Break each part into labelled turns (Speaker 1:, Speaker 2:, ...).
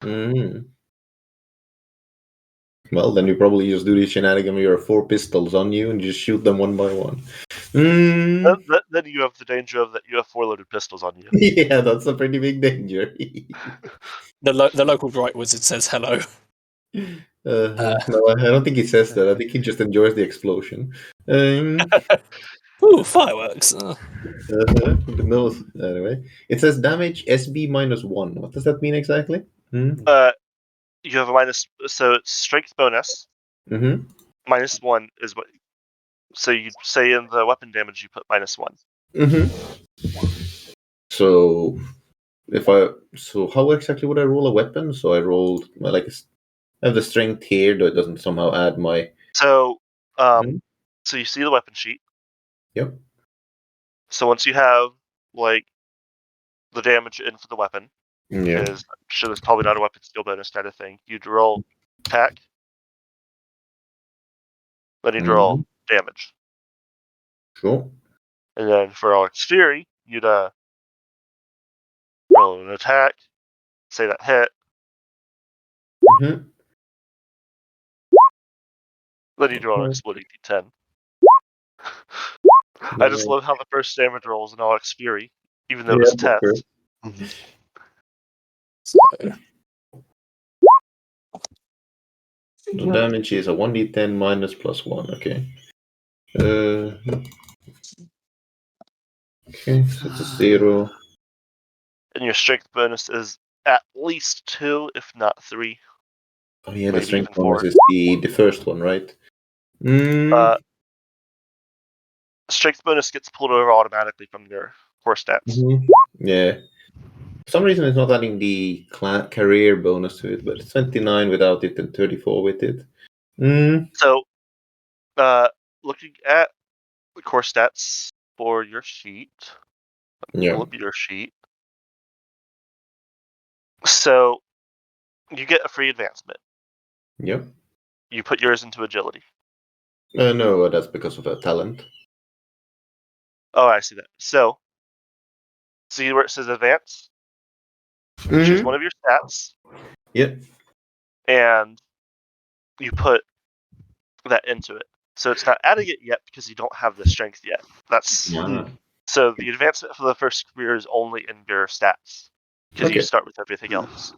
Speaker 1: Mm. Well, then you probably just do the shenanigan where you have 4 pistols on you and you just shoot them one by one.
Speaker 2: Then you have the danger of that you have 4 loaded pistols on you.
Speaker 1: Yeah, that's a pretty big danger.
Speaker 3: The local bright wizard says hello.
Speaker 1: No, I don't think he says that. I think he just enjoys the explosion.
Speaker 3: Ooh, fireworks.
Speaker 1: No, anyway, it says damage SB -1. What does that mean exactly?
Speaker 2: You have a minus, so it's strength bonus.
Speaker 1: Mm-hmm.
Speaker 2: -1 is what. So you say in the weapon damage you put -1.
Speaker 1: Mm-hmm. So how exactly would I roll a weapon? So I rolled I have the strength here, though it doesn't somehow add my.
Speaker 2: So, so you see the weapon sheet.
Speaker 1: Yep.
Speaker 2: So once you have like the damage in for the weapon, because I'm sure there's probably not a weapon skill bonus kind of thing, you'd roll attack, then you'd roll damage.
Speaker 1: Sure.
Speaker 2: And then for Alex Fury, you'd roll an attack, say that hit.
Speaker 1: Mm-hmm.
Speaker 2: Then you'd roll an exploding D10. I just love how the first damage rolls in Alex Fury, even though it's test.
Speaker 1: The damage is a 1d10 minus +1. Okay. Okay, so it's a 0.
Speaker 2: And your strength bonus is at least 2, if not 3.
Speaker 1: Oh yeah, the strength bonus is the first one, right?
Speaker 2: Strength bonus gets pulled over automatically from your core stats.
Speaker 1: Yeah. For some reason, it's not adding the career bonus to it, but it's 29 without it and 34 with it.
Speaker 2: So, looking at the core stats for your sheet, pull up your sheet. So, you get a free advancement.
Speaker 1: Yep.
Speaker 2: You put yours into agility.
Speaker 1: No, that's because of a talent.
Speaker 2: Oh, I see that. So, see where it says advance? Choose one of your stats.
Speaker 1: Yep.
Speaker 2: And you put that into it. So it's not adding it yet because you don't have the strength yet. So the advancement for the first career is only in your stats because you start with everything else.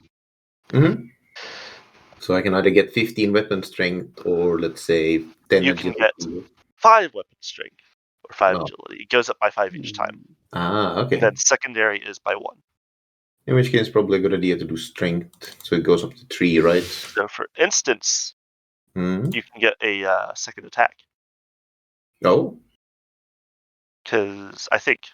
Speaker 1: So I can either get 15 weapon strength or let's say 10
Speaker 2: you
Speaker 1: agility.
Speaker 2: Can get 5 weapon strength or 5 agility. It goes up by 5 each time.
Speaker 1: Okay.
Speaker 2: And then secondary is by 1.
Speaker 1: In which case, it's probably a good idea to do strength, so it goes up to 3, right?
Speaker 2: So for instance, you can get a second attack.
Speaker 1: Oh.
Speaker 2: Because I think.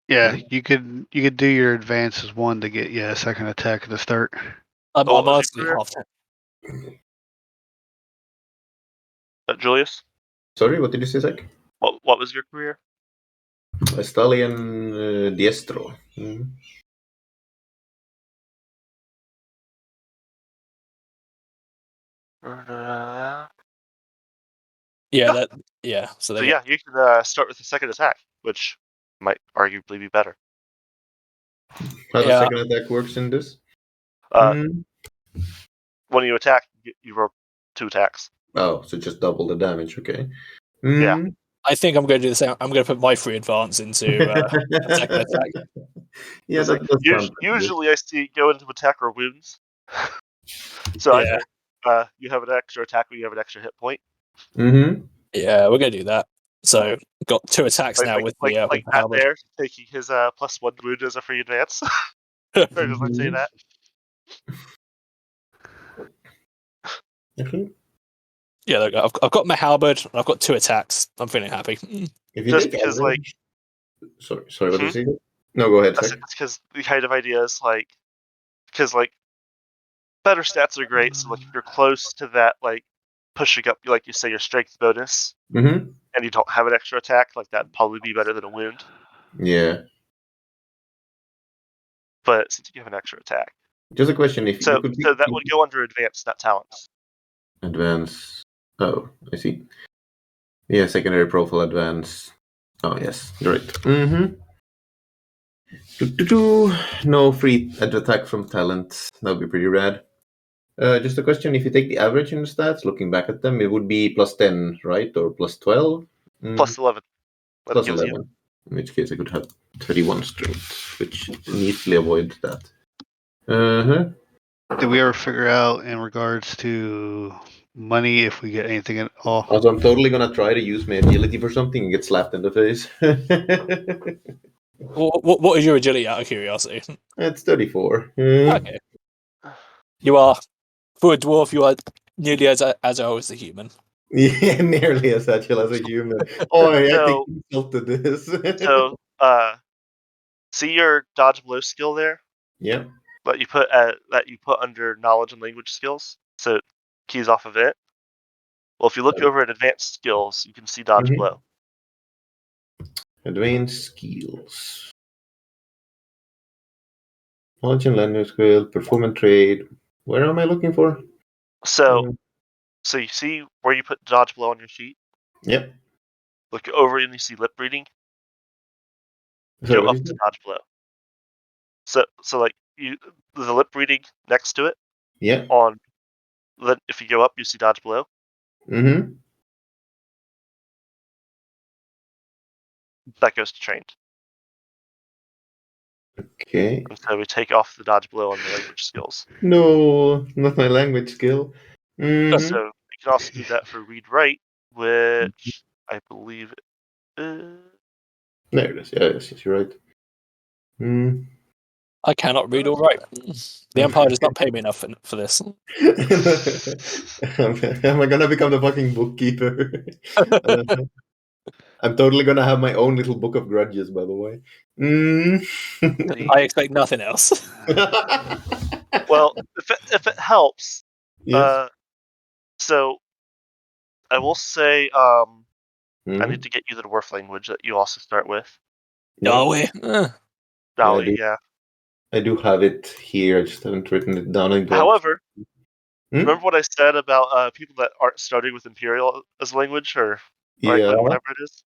Speaker 4: Yeah, you could do your advance as 1 to get a second attack at the start.
Speaker 3: I'm asking after.
Speaker 2: Julius?
Speaker 1: Sorry, what did you say, Zach?
Speaker 2: What was your career?
Speaker 1: Stallion Diestro.
Speaker 2: So you can start with the second attack, which might arguably be better.
Speaker 1: How the second attack works in this?
Speaker 2: When you attack, you roll 2 attacks.
Speaker 1: Oh, so just double the damage. Okay.
Speaker 2: Yeah.
Speaker 3: I think I'm going to do the same. I'm going to put my free advance into second attack.
Speaker 1: Yeah,
Speaker 2: usually I see go into attack or wounds. So either you have an extra attack or you have an extra hit point.
Speaker 3: Yeah, we're going to do that. So got 2 attacks now with the
Speaker 2: Matt there taking his +1 wound as a free advance. Or does I say that?
Speaker 3: Yeah, I've got my halberd. I've got 2 attacks. I'm feeling happy.
Speaker 1: If you just because sorry, what did you say? No, go ahead.
Speaker 2: Because the kind of idea is because better stats are great. So if you're close to that, pushing up, like you say, your strength bonus, and you don't have an extra attack, that'd probably be better than a wound.
Speaker 1: Yeah.
Speaker 2: But since you have an extra attack,
Speaker 1: just a question:
Speaker 2: so that would go under advanced, not talents.
Speaker 1: Advanced. Oh, I see. Yeah, secondary profile advance. Oh yes, you're right. No free attack from talent. That would be pretty rad. Just a question: if you take the average in the stats, looking back at them, it would be +10, right, or +12?
Speaker 2: Plus 11. That
Speaker 1: Plus
Speaker 2: gives
Speaker 1: 11. In which case, I could have 31 strength, which neatly avoids that.
Speaker 4: Did we ever figure out in regards to money if we get anything at all?
Speaker 1: Also, I'm totally gonna try to use my agility for something and get slapped in the face.
Speaker 3: What is your agility, out of curiosity?
Speaker 1: It's 34.
Speaker 3: Okay. You are, for a dwarf, you are nearly as agile as a human.
Speaker 1: Yeah, nearly as agile as a human. Oh, I
Speaker 2: So-
Speaker 1: think you insulted this.
Speaker 2: So, see your dodge blow skill there
Speaker 1: yeah.
Speaker 2: that you put under knowledge and language skills. So it keys off of it. Well, if you look over at advanced skills, you can see dodge
Speaker 1: Mhm.
Speaker 2: blow.
Speaker 1: Advanced skills. Knowledge and language skill, performance trade. Where am I looking for?
Speaker 2: So, so you see where you put dodge blow on your sheet.
Speaker 1: Yep.
Speaker 2: Look over and you see lip reading.
Speaker 1: Sorry,
Speaker 2: Go
Speaker 1: what
Speaker 2: up
Speaker 1: is
Speaker 2: to
Speaker 1: that?
Speaker 2: dodge blow. So like the lip reading next to it
Speaker 1: Yeah.
Speaker 2: on. Then if you go up, you see dodge blow.
Speaker 1: Mm-hmm.
Speaker 2: That goes to trained.
Speaker 1: Okay.
Speaker 2: And so we take off the dodge blow on the language skills.
Speaker 1: No, not my language skill. Mhm.
Speaker 2: So you can also do that for read write, which I believe.
Speaker 1: There it is. Yeah, yes, you're right. Mm.
Speaker 3: I cannot read or write. The Empire does not pay me enough for this.
Speaker 1: Am I gonna become the fucking bookkeeper? I'm totally gonna have my own little book of grudges, by the way.
Speaker 3: I expect nothing else.
Speaker 2: Well, if it helps,
Speaker 1: Yes.
Speaker 2: so I will say I
Speaker 1: Mhm.
Speaker 2: need to get you the dwarf language that you also start with.
Speaker 3: Are we?
Speaker 2: Dolly,
Speaker 1: do.
Speaker 2: yeah.
Speaker 1: I do have it here. I just haven't written it down.
Speaker 2: However,
Speaker 1: Hmm?
Speaker 2: remember what I said about people that aren't starting with Imperial as language or
Speaker 1: Yeah.
Speaker 2: whatever it is?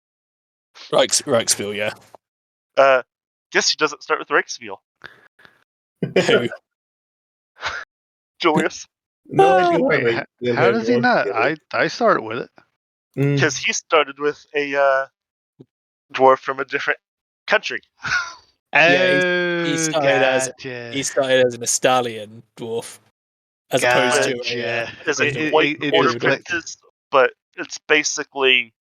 Speaker 3: Reichsfield, yeah.
Speaker 2: Guess who doesn't start with Reichsfield?
Speaker 3: Who?
Speaker 2: Julius.
Speaker 1: No, I do
Speaker 4: Wait,
Speaker 1: have it.
Speaker 4: how does he not? I started with it.
Speaker 2: Because he started with a dwarf from a different country.
Speaker 3: Yeah, he started
Speaker 4: gotcha.
Speaker 3: he started as an Estalian dwarf, as opposed to
Speaker 4: Gotcha.
Speaker 2: Is
Speaker 3: It-
Speaker 2: a
Speaker 3: it-
Speaker 2: white
Speaker 4: it
Speaker 2: border
Speaker 4: just clicked.
Speaker 2: princess, but it's basically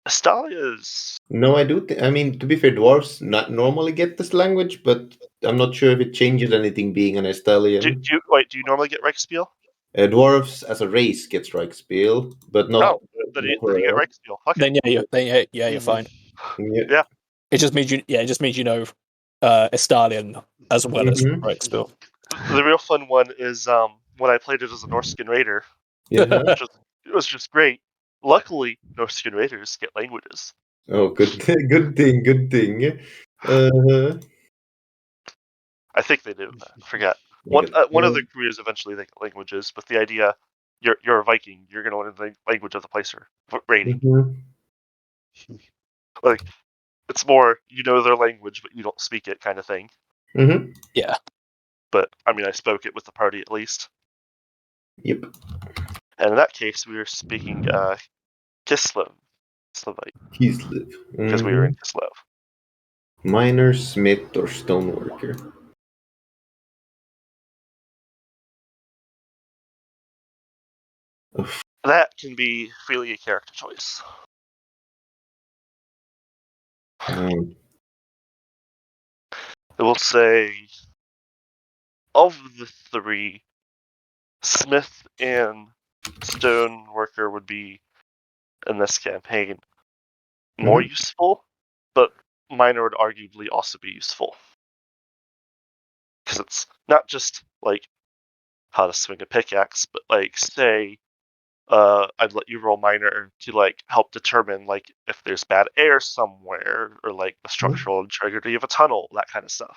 Speaker 2: Astalia's.
Speaker 1: No, I do. I mean, to be fair, dwarves not normally get this language, but I'm not sure if it changes anything being an
Speaker 2: Do
Speaker 1: Estalian.
Speaker 2: you normally get Reichsspiel?
Speaker 1: Dwarves as a race get Reichsspiel, but not.
Speaker 2: Oh, then you get Reichsspiel. Fuck it.
Speaker 3: then you're
Speaker 4: Mhm.
Speaker 3: fine.
Speaker 1: Yeah.
Speaker 3: It just means you know Estalian as well as
Speaker 1: Mhm.
Speaker 3: Reichsfield.
Speaker 2: The real fun one is when I played it as a Norskin Raider,
Speaker 1: Yeah.
Speaker 2: it was just great. Luckily, Norskin Raiders get languages.
Speaker 1: Oh, good, good thing, good thing. Uh-huh.
Speaker 2: I think they do. I forget. One of the careers eventually they get languages, but the idea you're a Viking, you're gonna learn the language of the placer raiding.
Speaker 1: Mhm.
Speaker 2: Like it's more you know their language, but you don't speak it kind of thing.
Speaker 1: Mhm.
Speaker 3: Yeah.
Speaker 2: But I mean, I spoke it with the party at least.
Speaker 1: Yep.
Speaker 2: And in that case, we were speaking Kislev, Kislavite,
Speaker 1: Kislev.
Speaker 2: because we were in Kislev.
Speaker 1: Miner, smith, or stoneworker.
Speaker 2: That can be freely a character choice.
Speaker 1: Um,
Speaker 2: I will say, of the three, Smith and Stoneworker would be, in this campaign, more useful, but Miner would arguably also be useful. Because it's not just, like, how to swing a pickaxe, but, like, say, I'd let you roll Miner to, like, help determine, like, if there's bad air somewhere, or, like, the structural integrity of a tunnel, that kind of stuff.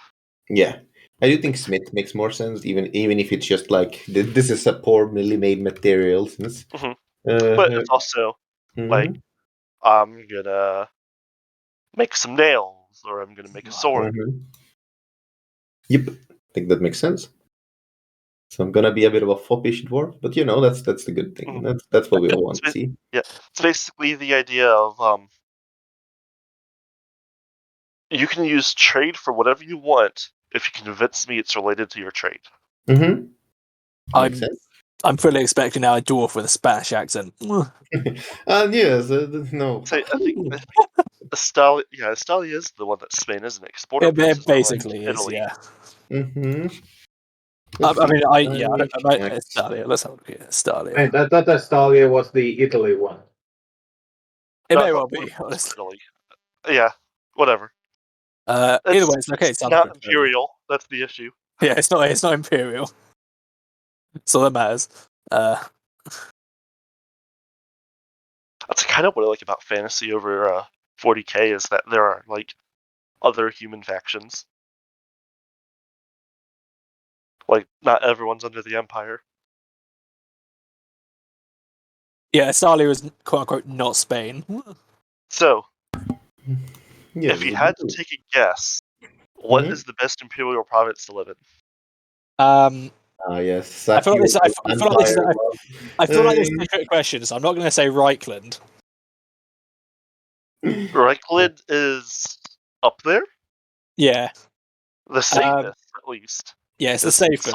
Speaker 1: Yeah, I do think Smith makes more sense, even if it's just like this is a poorly made material. Since,
Speaker 2: But it's also like I'm gonna make some nails, or I'm gonna make a sword.
Speaker 1: Yep, I think that makes sense. So I'm gonna be a bit of a foppish dwarf, but that's the good thing. That's what we all want to see.
Speaker 2: Yeah, it's basically the idea of you can use trade for whatever you want if you convince me it's related to your trade.
Speaker 1: Mm-hmm. Makes sense.
Speaker 3: I'm fully expecting now a dwarf with a Spanish accent.
Speaker 1: And yes, no.
Speaker 2: So I think Estalia is the one that Spain is an exporter.
Speaker 3: It basically is,
Speaker 2: Italy.
Speaker 3: yeah.
Speaker 1: Mm-hmm.
Speaker 3: Estalia. Let's have a look at Estalia.
Speaker 5: I thought Estalia was the Italy one.
Speaker 3: It
Speaker 2: No,
Speaker 3: may
Speaker 2: I
Speaker 3: well
Speaker 2: thought
Speaker 3: be,
Speaker 2: it was
Speaker 3: honestly.
Speaker 2: Italy. Yeah, whatever.
Speaker 3: Either way, it's okay.
Speaker 2: It's not imperial. That's the issue.
Speaker 3: Yeah, it's not imperial. That's all that matters.
Speaker 2: That's kind of what I like about fantasy over 40k is that there are like other human factions. Like not everyone's under the Empire.
Speaker 3: Yeah, Estalia was quote unquote not Spain.
Speaker 2: So,
Speaker 1: Yeah,
Speaker 2: if you had to take a guess, what is the best imperial province to live in?
Speaker 1: Yes.
Speaker 3: I feel like this is a trick question, so I'm not going to say Reichland.
Speaker 2: Reichland is up there.
Speaker 3: Yeah,
Speaker 2: The safest, at least.
Speaker 3: yeah, it's the safest.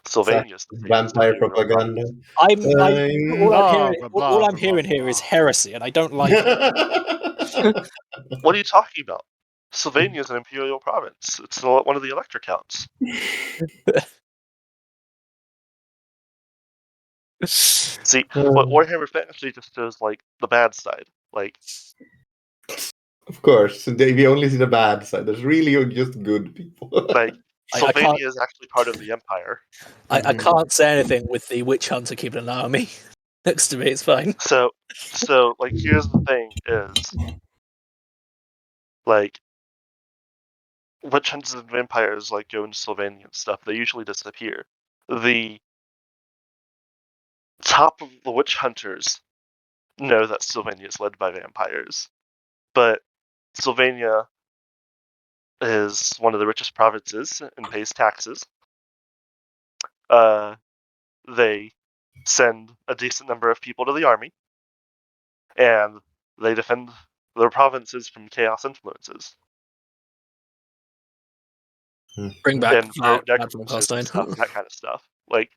Speaker 2: Sylvania's the
Speaker 1: vampire propaganda.
Speaker 3: All I'm hearing here is heresy, and I don't like it.
Speaker 2: What are you talking about? Sylvania is an imperial province. It's one of the elector counts. See, what Warhammer Fantasy just shows like the bad side. Like,
Speaker 1: of course, we only see the bad side. There's really just good people.
Speaker 2: Like, Sylvania is actually part of the Empire.
Speaker 3: I can't say anything with the witch hunter keeping an eye on me next to me. It's fine.
Speaker 2: So like, here's the thing: is like, witch hunters and vampires like go into Sylvania and stuff. They usually disappear. The top of the witch hunters know that Sylvania is led by vampires, but Sylvania is one of the richest provinces and pays taxes. They send a decent number of people to the army, and they defend their provinces from chaos influences.
Speaker 3: Bring back
Speaker 2: and necromancers and stuff, that kind of stuff. Like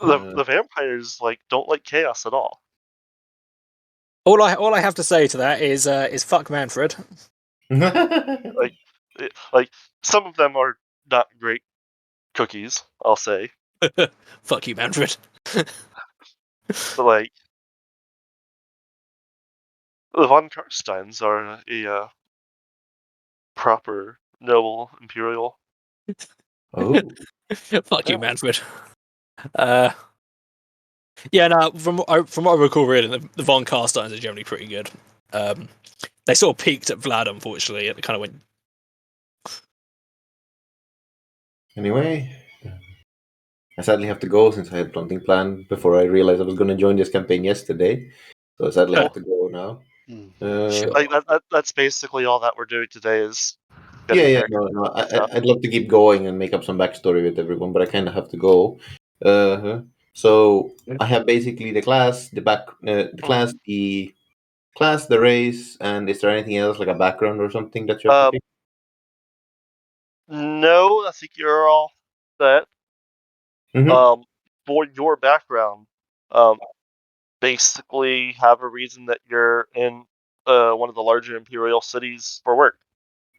Speaker 2: the vampires like don't like chaos at all.
Speaker 3: All I have to say to that is fuck Manfred.
Speaker 2: like some of them are not great cookies, I'll say.
Speaker 3: Fuck you, Manfred.
Speaker 2: But like the von Karsteins are a proper noble imperial.
Speaker 1: Oh,
Speaker 3: fuck you, Manfred. Yeah, no. From what I recall, reading, the von Karsteins are generally pretty good. They sort of peaked at Vlad, unfortunately. It kind of went.
Speaker 1: Anyway, I sadly have to go since I had something planned before I realized I was going to join this campaign yesterday. So I sadly have to go now.
Speaker 3: Sure.
Speaker 2: Like that's basically all that we're doing today is.
Speaker 1: I'd love to keep going and make up some backstory with everyone, but I kind of have to go. So I have basically the class, the race, and is there anything else like a background or something that you have to pick?
Speaker 2: No, I think you're all set. For your background, basically have a reason that you're in one of the larger imperial cities for work.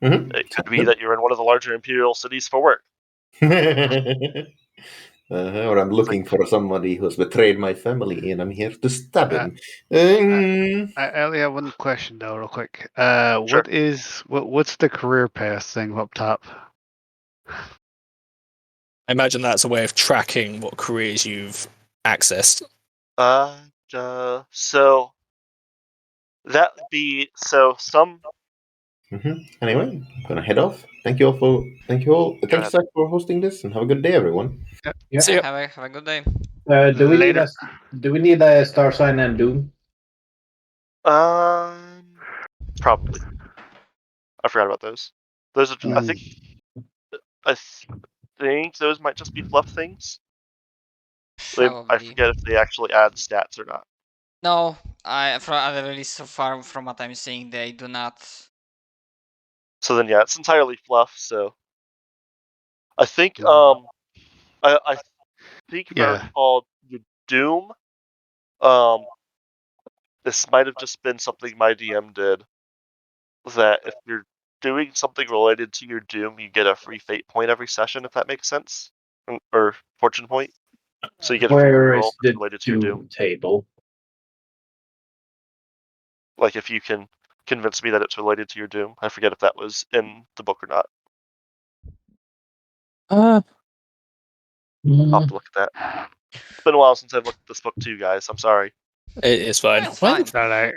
Speaker 2: It could be that you're in one of the larger imperial cities for work.
Speaker 1: Or I'm looking for somebody who's betrayed my family, and I'm here to stab him.
Speaker 4: I only have one question though, real quick.
Speaker 2: Sure.
Speaker 4: What's the career path thing up top?
Speaker 3: I imagine that's a way of tracking what careers you've accessed.
Speaker 2: So that would be some.
Speaker 1: Anyway, I'm gonna head off. Thanks Zach for hosting this, and have a good day, everyone.
Speaker 4: Yeah.
Speaker 3: See ya.
Speaker 6: Have a good day.
Speaker 5: Do we need a star sign and doom?
Speaker 2: Probably. I forgot about those. Those are. I think those might just be fluff things. I forget if they actually add stats or not.
Speaker 6: No, at least so far from what I'm seeing, they do not.
Speaker 2: So then, yeah, it's entirely fluff. So I think I think if I recall the Doom, this might have just been something my DM did. That if you're doing something related to your Doom, you get a free fate point every session, if that makes sense, or fortune point. So you get a free roll related to your Doom
Speaker 5: table.
Speaker 2: Like if you can convince me that it's related to your Doom. I forget if that was in the book or not. I'll have to look at that. It's been a while since I've looked at this book too, guys. I'm sorry.
Speaker 3: It's fine.
Speaker 6: It's fine.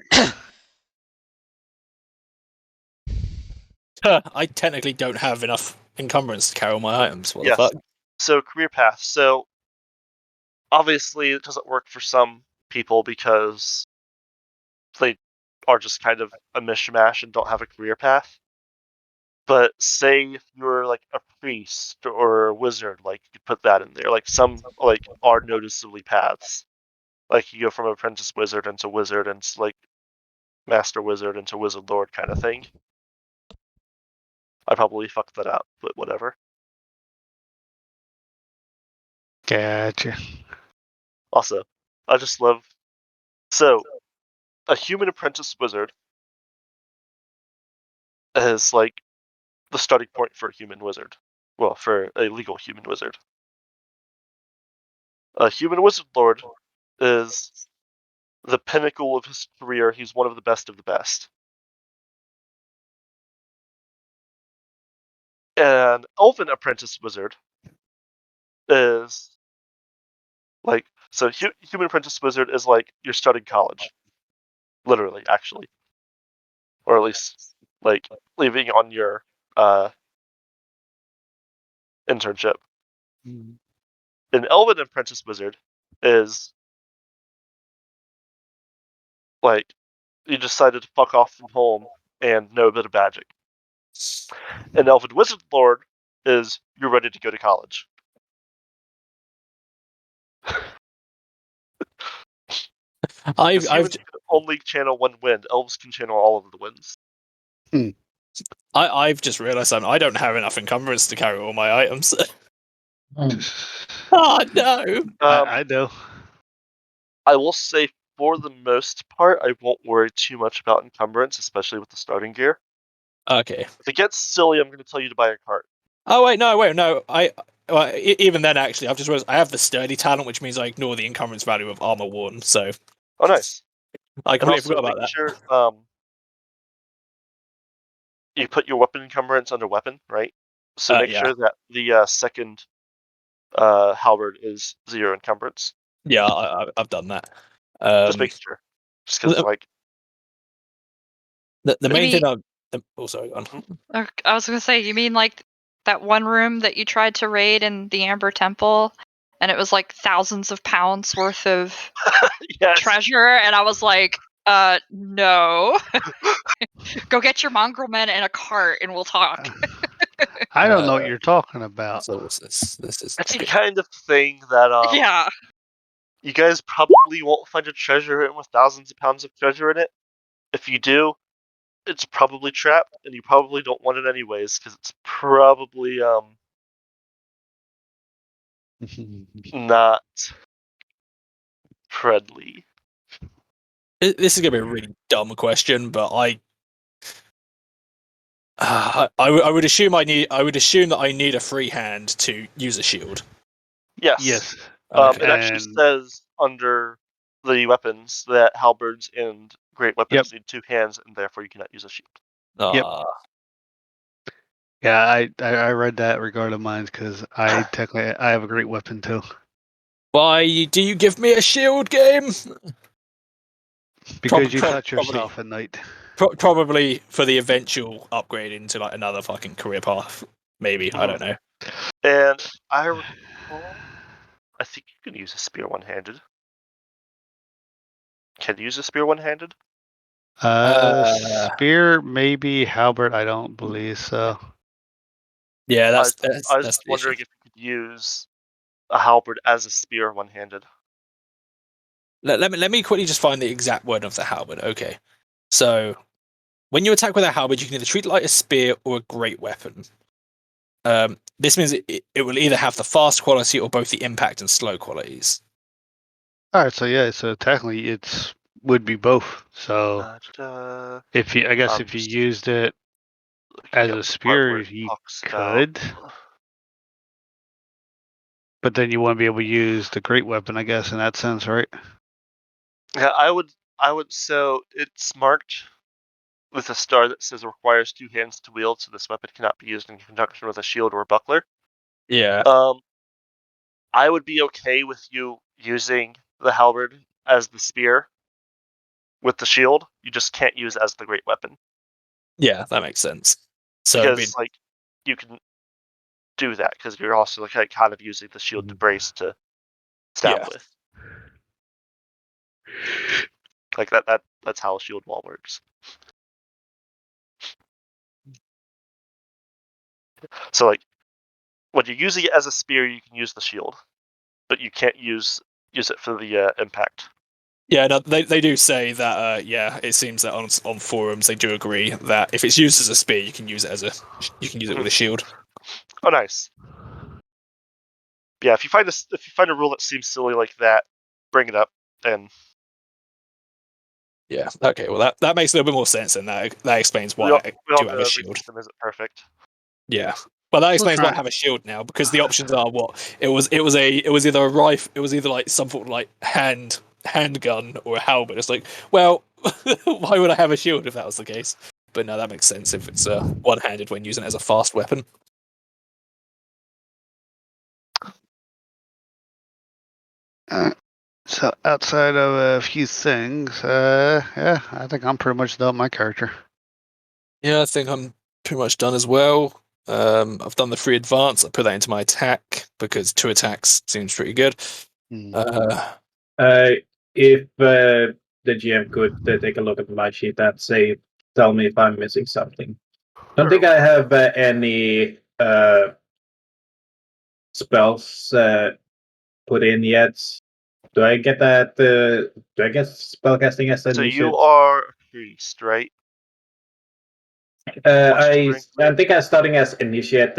Speaker 3: I technically don't have enough encumbrance to carry all my items. What the fuck?
Speaker 2: So career path. So obviously it doesn't work for some people because they are just kind of a mishmash and don't have a career path. But say if you're like a priest or a wizard, like you could put that in there. Like some like are noticeably paths. Like you go from apprentice wizard into like master wizard into wizard lord kind of thing. I probably fucked that up, but whatever.
Speaker 4: Gotcha.
Speaker 2: Also, I just love a human apprentice wizard is like the starting point for a human wizard. Well, for a legal human wizard. A human wizard lord is the pinnacle of his career. He's one of the best of the best. An elven apprentice wizard is like human apprentice wizard is like you're starting college, literally, actually, or at least like leaving on your internship. An elven apprentice wizard is like you decided to fuck off from home and know a bit of magic. An elven wizard lord is you're ready to go to college.
Speaker 3: I've
Speaker 2: can only channel one wind. Elves can channel all of the winds.
Speaker 3: I've just realised I don't have enough encumbrance to carry all my items. Oh no!
Speaker 4: I know.
Speaker 2: I will say, for the most part, I won't worry too much about encumbrance, especially with the starting gear.
Speaker 3: Okay.
Speaker 2: If it gets silly, I'm going to tell you to buy a cart.
Speaker 3: Oh wait, no. Even then, actually, I've just realized I have the sturdy talent, which means I ignore the encumbrance value of armor worn. So.
Speaker 2: Oh, nice.
Speaker 3: I completely forgot about that.
Speaker 2: Sure, you put your weapon encumbrance under weapon, right? So make sure that the second halberd is 0 encumbrance.
Speaker 3: Yeah, I've done that.
Speaker 2: Just making sure. Just because, like...
Speaker 3: The main thing sorry, go on.
Speaker 7: I was going to say, you mean like that one room that you tried to raid in the Amber Temple, and it was like thousands of pounds worth of treasure, and I was like, no. Go get your mongrel men in a cart and we'll talk.
Speaker 4: I don't know what you're talking about.
Speaker 3: So this is
Speaker 2: that's the kind of thing that
Speaker 7: yeah.
Speaker 2: You guys probably won't find a treasure room with thousands of pounds of treasure in it. If you do, it's probably trapped, and you probably don't want it anyways, because it's probably not friendly.
Speaker 3: This is gonna be a really dumb question, but I would assume that I need a free hand to use a shield.
Speaker 2: Yes. It actually says under the weapons that halberds and great weapons need 2 hands, and therefore you cannot use a shield.
Speaker 4: Yep. Yeah, I read that regarding mine because I have a great weapon too.
Speaker 3: Why do you give me a shield, game?
Speaker 4: Because you touch yourself at night.
Speaker 3: Probably for the eventual upgrade into like another fucking career path. Maybe, I don't know.
Speaker 2: And I recall, I think you can use a spear one-handed. Can you use a spear one-handed?
Speaker 4: Spear, maybe. Halberd, I don't believe so.
Speaker 3: Yeah,
Speaker 2: I was
Speaker 3: that's
Speaker 2: just
Speaker 3: the
Speaker 2: wondering
Speaker 3: issue.
Speaker 2: if you could use a halberd as a spear one-handed.
Speaker 3: Let me quickly just find the exact word of the halberd. Okay, so when you attack with a halberd, you can either treat it like a spear or a great weapon. This means it will either have the fast quality or both the impact and slow qualities.
Speaker 4: All right, so technically it would be both. So if you, I guess, if you used it as a spear, you could. But then you wouldn't be able to use the great weapon, I guess, in that sense, right?
Speaker 2: Yeah, I would. So it's marked with a star that says requires 2 hands to wield, so this weapon cannot be used in conjunction with a shield or a buckler.
Speaker 3: Yeah.
Speaker 2: I would be okay with you using the halberd as the spear with the shield. You just can't use it as the great weapon.
Speaker 3: Yeah, that makes sense. So
Speaker 2: because you can do that because you're also kind of using the shield to brace to stab with. Like that's how a shield wall works. So like when you're using it as a spear, you can use the shield, but you can't use it for the impact.
Speaker 3: Yeah, no, they do say that. Yeah, it seems that on forums they do agree that if it's used as a spear, you can use it with a shield.
Speaker 2: Oh, nice. Yeah, if you find a rule that seems silly like that, bring it up. And
Speaker 3: yeah, okay. Well, that makes a little bit more sense, and that explains why I do have a shield.
Speaker 2: System isn't perfect.
Speaker 3: Yeah. Well, that explains why I have a shield now, because the options are what it was either a rifle, it was either like some sort of like handgun or a halberd. It's like, well, why would I have a shield if that was the case? But no, that makes sense if it's one-handed when using it as a fast weapon.
Speaker 4: So outside of a few things, yeah, I think I'm pretty much done with my character.
Speaker 3: Yeah, I think I'm pretty much done as well. I've done the 3 advance. I put that into my attack because 2 attacks seems pretty good.
Speaker 5: If the GM could take a look at my sheet and tell me if I'm missing something. Don't think I have any spells put in yet. Do I get that? Do I get spellcasting as an
Speaker 2: So
Speaker 5: initiate?
Speaker 2: you are a priest, right?
Speaker 5: I think I'm starting as initiate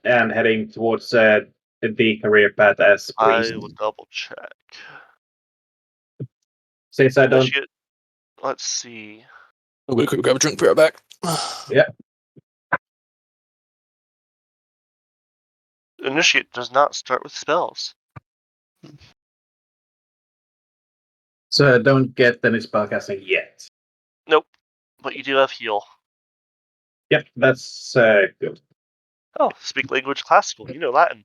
Speaker 5: and heading towards the career path as priest.
Speaker 2: I will double check.
Speaker 5: Since I don't.
Speaker 2: Let's see.
Speaker 3: I'm gonna quickly grab a drink, put it back.
Speaker 5: Yeah.
Speaker 2: Initiate does not start with spells.
Speaker 5: So I don't get any spellcasting yet.
Speaker 2: Nope, but you do have heal.
Speaker 5: Yep, that's good.
Speaker 2: Oh, speak language classical. You know Latin.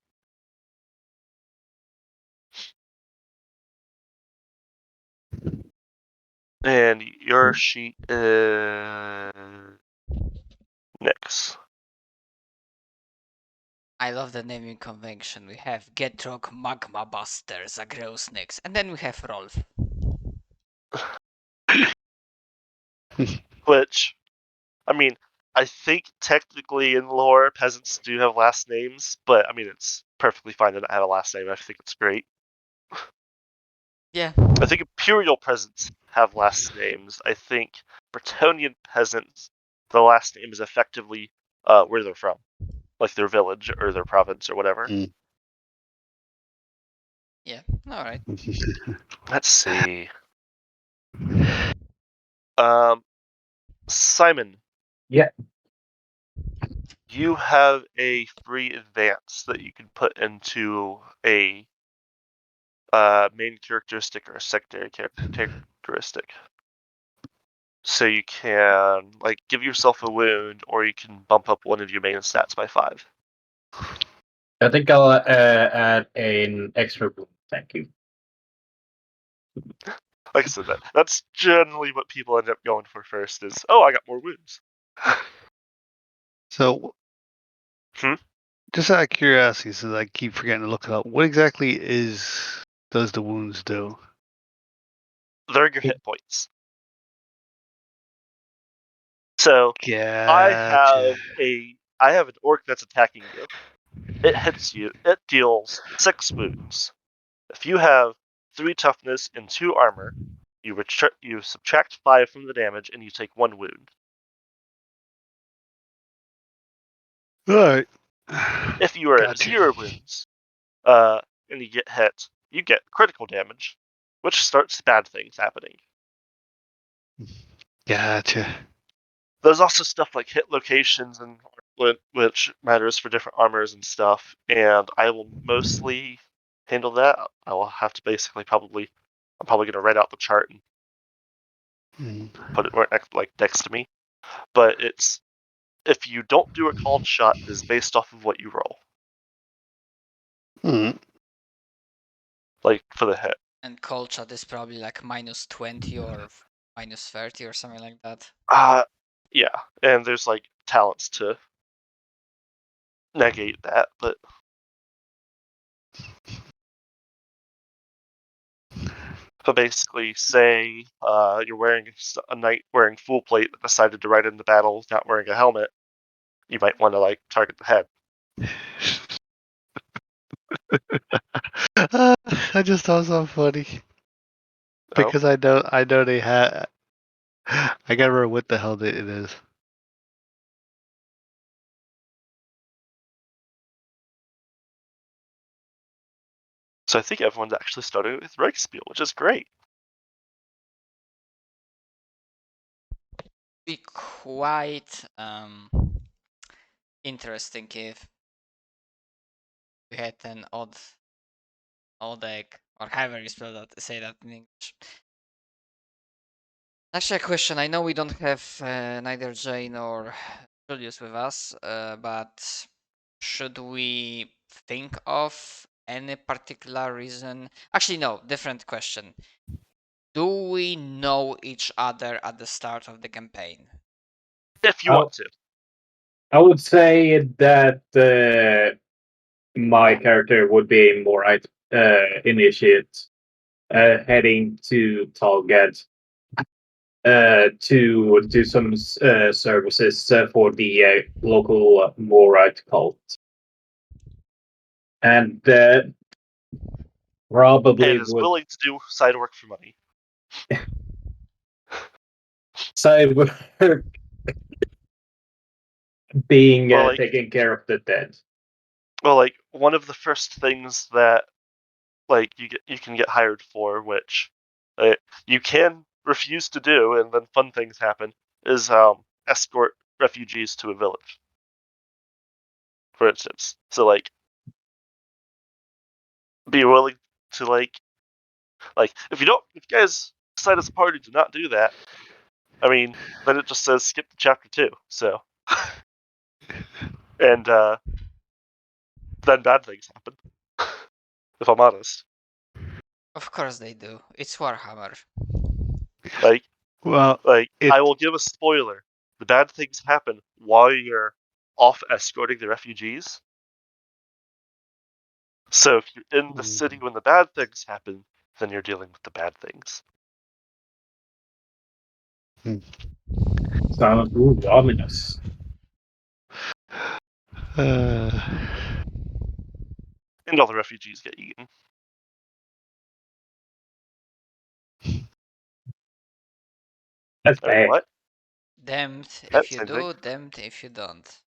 Speaker 2: And your sheet is Nyx.
Speaker 6: I love the naming convention. We have Getrock, Magma Buster, Zagrosnix, and then we have Rolf.
Speaker 2: Which, I mean, I think technically in lore, peasants do have last names, but I mean, it's perfectly fine to not have a last name. I think it's great.
Speaker 6: Yeah.
Speaker 2: I think Imperial peasants have last names. I think Bretonnian peasants, the last name is effectively where they're from, like their village or their province or whatever.
Speaker 6: Yeah, alright.
Speaker 2: Let's see. Simon.
Speaker 5: Yeah.
Speaker 2: You have a free advance that you can put into a main characteristic or a secondary characteristic. So you can give yourself a wound, or you can bump up one of your main stats by 5.
Speaker 5: I think I'll add an extra wound. Thank you.
Speaker 2: Like I said, that's generally what people end up going for first is, oh, I got more wounds.
Speaker 4: So, Just out of curiosity, so I keep forgetting to look it up. What exactly does the wounds do?
Speaker 2: They're your hit points. So
Speaker 4: Gotcha.
Speaker 2: I have an orc that's attacking you. It hits you. It deals 6 wounds. If you have 3 toughness and 2 armor, you subtract 5 from the damage and you take 1 wound.
Speaker 4: All right.
Speaker 2: If you are at
Speaker 4: Gotcha.
Speaker 2: 0 wounds, and you get hit, you get critical damage, which starts bad things happening.
Speaker 4: Gotcha.
Speaker 2: There's also stuff like hit locations and which matters for different armors and stuff, and I will mostly handle that. I will have to basically I'm probably going to write out the chart and put it right next to me. But it's if you don't do a called shot, it is based off of what you roll. Like for the hit.
Speaker 6: And called shot is probably like -20 or -30 or something like that.
Speaker 2: Yeah, and there's like talents to negate that, but basically, say you're wearing a knight wearing full plate that decided to ride into battle not wearing a helmet, you might want to like target the head.
Speaker 4: I just thought it was so funny because I know they had. I gotta remember what the hell it is.
Speaker 2: So I think everyone's actually starting with Reichspiel, which is great.
Speaker 6: Be quite interesting if we had an odd egg, or however you say that in English. Actually, a question. I know we don't have neither Jane or Julius with us, but should we think of any particular reason? Actually, no, different question. Do we know each other at the start of the campaign?
Speaker 2: If you want to.
Speaker 5: I would say that my character would be more initiate heading to Talgad to do some services for the local Morite cult. And probably
Speaker 2: and is willing to do side work for money.
Speaker 5: Side work being taking care of the dead.
Speaker 2: Well, like one of the first things that like you can get hired for, which you can refuse to do, and then fun things happen, is escort refugees to a village, for instance. So like, be willing to like if you guys decide as a party to not do that, I mean, then it just says skip to chapter 2. So, and then bad things happen. If I'm honest.
Speaker 6: Of course they do. It's Warhammer.
Speaker 2: I
Speaker 4: I
Speaker 2: will give a spoiler. The bad things happen while you're off escorting the refugees. So if you're in the city when the bad things happen, then you're dealing with the bad things.
Speaker 5: Sounds ominous.
Speaker 2: And all the refugees get eaten.
Speaker 5: That's bad.
Speaker 2: What?
Speaker 6: Damned if you do, damned if you don't.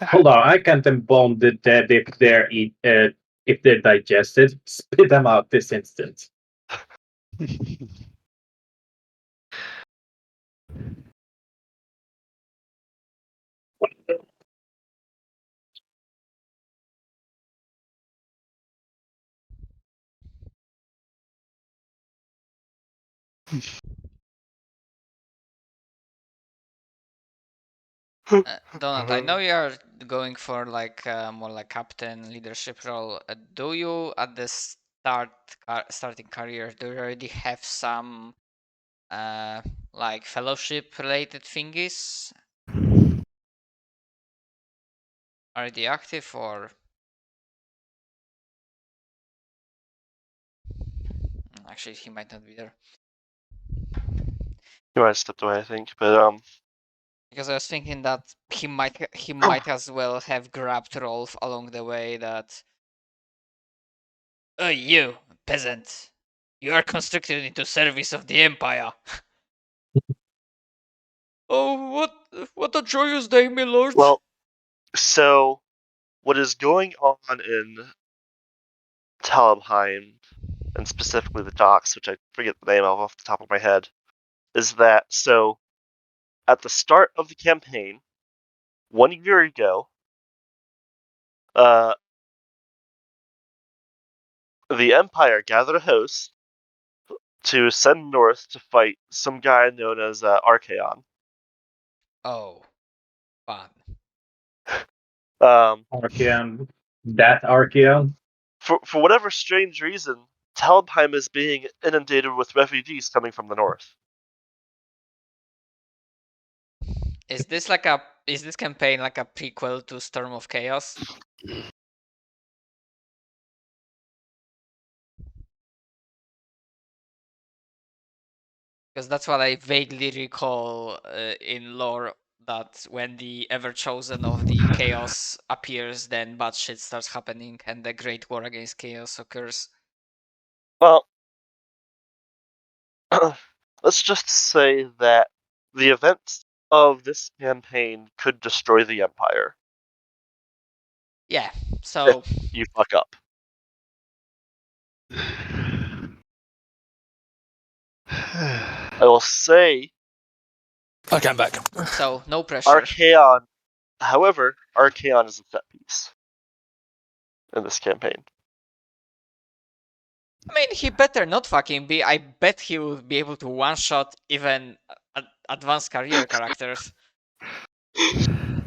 Speaker 5: Hold on, I can't embalm the dead if they're digested. Spit them out this instant.
Speaker 6: Donut, I know you are going for like more like captain leadership role. Do you at the starting career do you already have some like fellowship related thingies? Are they active or? Actually, he might not be there.
Speaker 2: He might have stepped away, I think, but
Speaker 6: because I was thinking that he might as well have grabbed Rolf along the way. That, you peasant, you are conscripted into service of the Empire. Oh, what a joyous day, my lord!
Speaker 2: Well, so what is going on in Talabheim, and specifically the docks, which I forget the name of off the top of my head, is that so at the start of the campaign, 1 year ago, the Empire gathered a host to send north to fight some guy known as Archaon.
Speaker 6: Oh, fun.
Speaker 5: Archaeon. That Archaeon?
Speaker 2: For whatever strange reason, Talabheim is being inundated with refugees coming from the north.
Speaker 6: Is this campaign like a prequel to Storm of Chaos? Because that's what I vaguely recall in lore, that when the Ever-Chosen of the Chaos appears, then bad shit starts happening and the Great War against Chaos occurs.
Speaker 2: Well, let's just say that the events of this campaign could destroy the Empire.
Speaker 6: Yeah, so...
Speaker 2: If you fuck up. I will say...
Speaker 3: Okay, I'm back.
Speaker 6: So, no pressure.
Speaker 2: Archaon is a set piece in this campaign.
Speaker 6: I mean, he better not fucking be. I bet he will be able to one-shot even advanced career characters.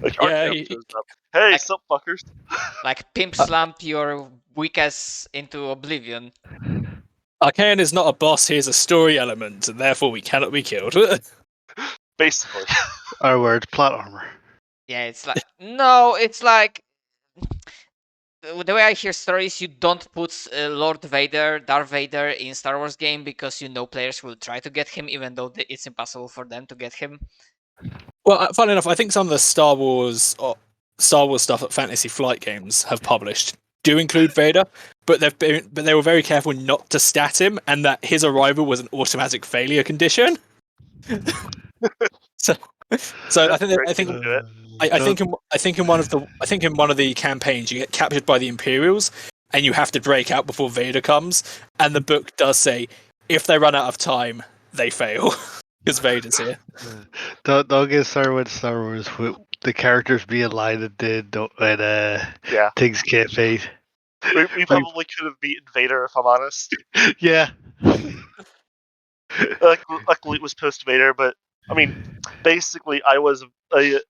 Speaker 2: Like,
Speaker 3: Yeah,
Speaker 2: Archaon shows up. Hey,
Speaker 6: like-
Speaker 2: sup, fuckers?
Speaker 6: Like pimp slamp your weak ass into oblivion.
Speaker 3: Archaon is not a boss, he is a story element, and therefore we cannot be killed.
Speaker 2: Basically.
Speaker 4: Our words, plot armor.
Speaker 6: Yeah, it's like... No, it's like... The way I hear stories, you don't put Darth Vader in Star Wars game because you know players will try to get him, even though it's impossible for them to get him.
Speaker 3: Well, funnily enough, I think some of the Star Wars stuff that Fantasy Flight Games have published do include Vader, but they were very careful not to stat him, and that his arrival was an automatic failure condition. so I think in one of the campaigns you get captured by the Imperials, and you have to break out before Vader comes. And the book does say if they run out of time, they fail because Vader's here.
Speaker 4: Don't get started with Star Wars with the characters being lighted when things can't fade.
Speaker 2: We probably could have beaten Vader, if I'm honest.
Speaker 4: Yeah.
Speaker 2: Luckily, it was post Vader, but I mean, basically, I was a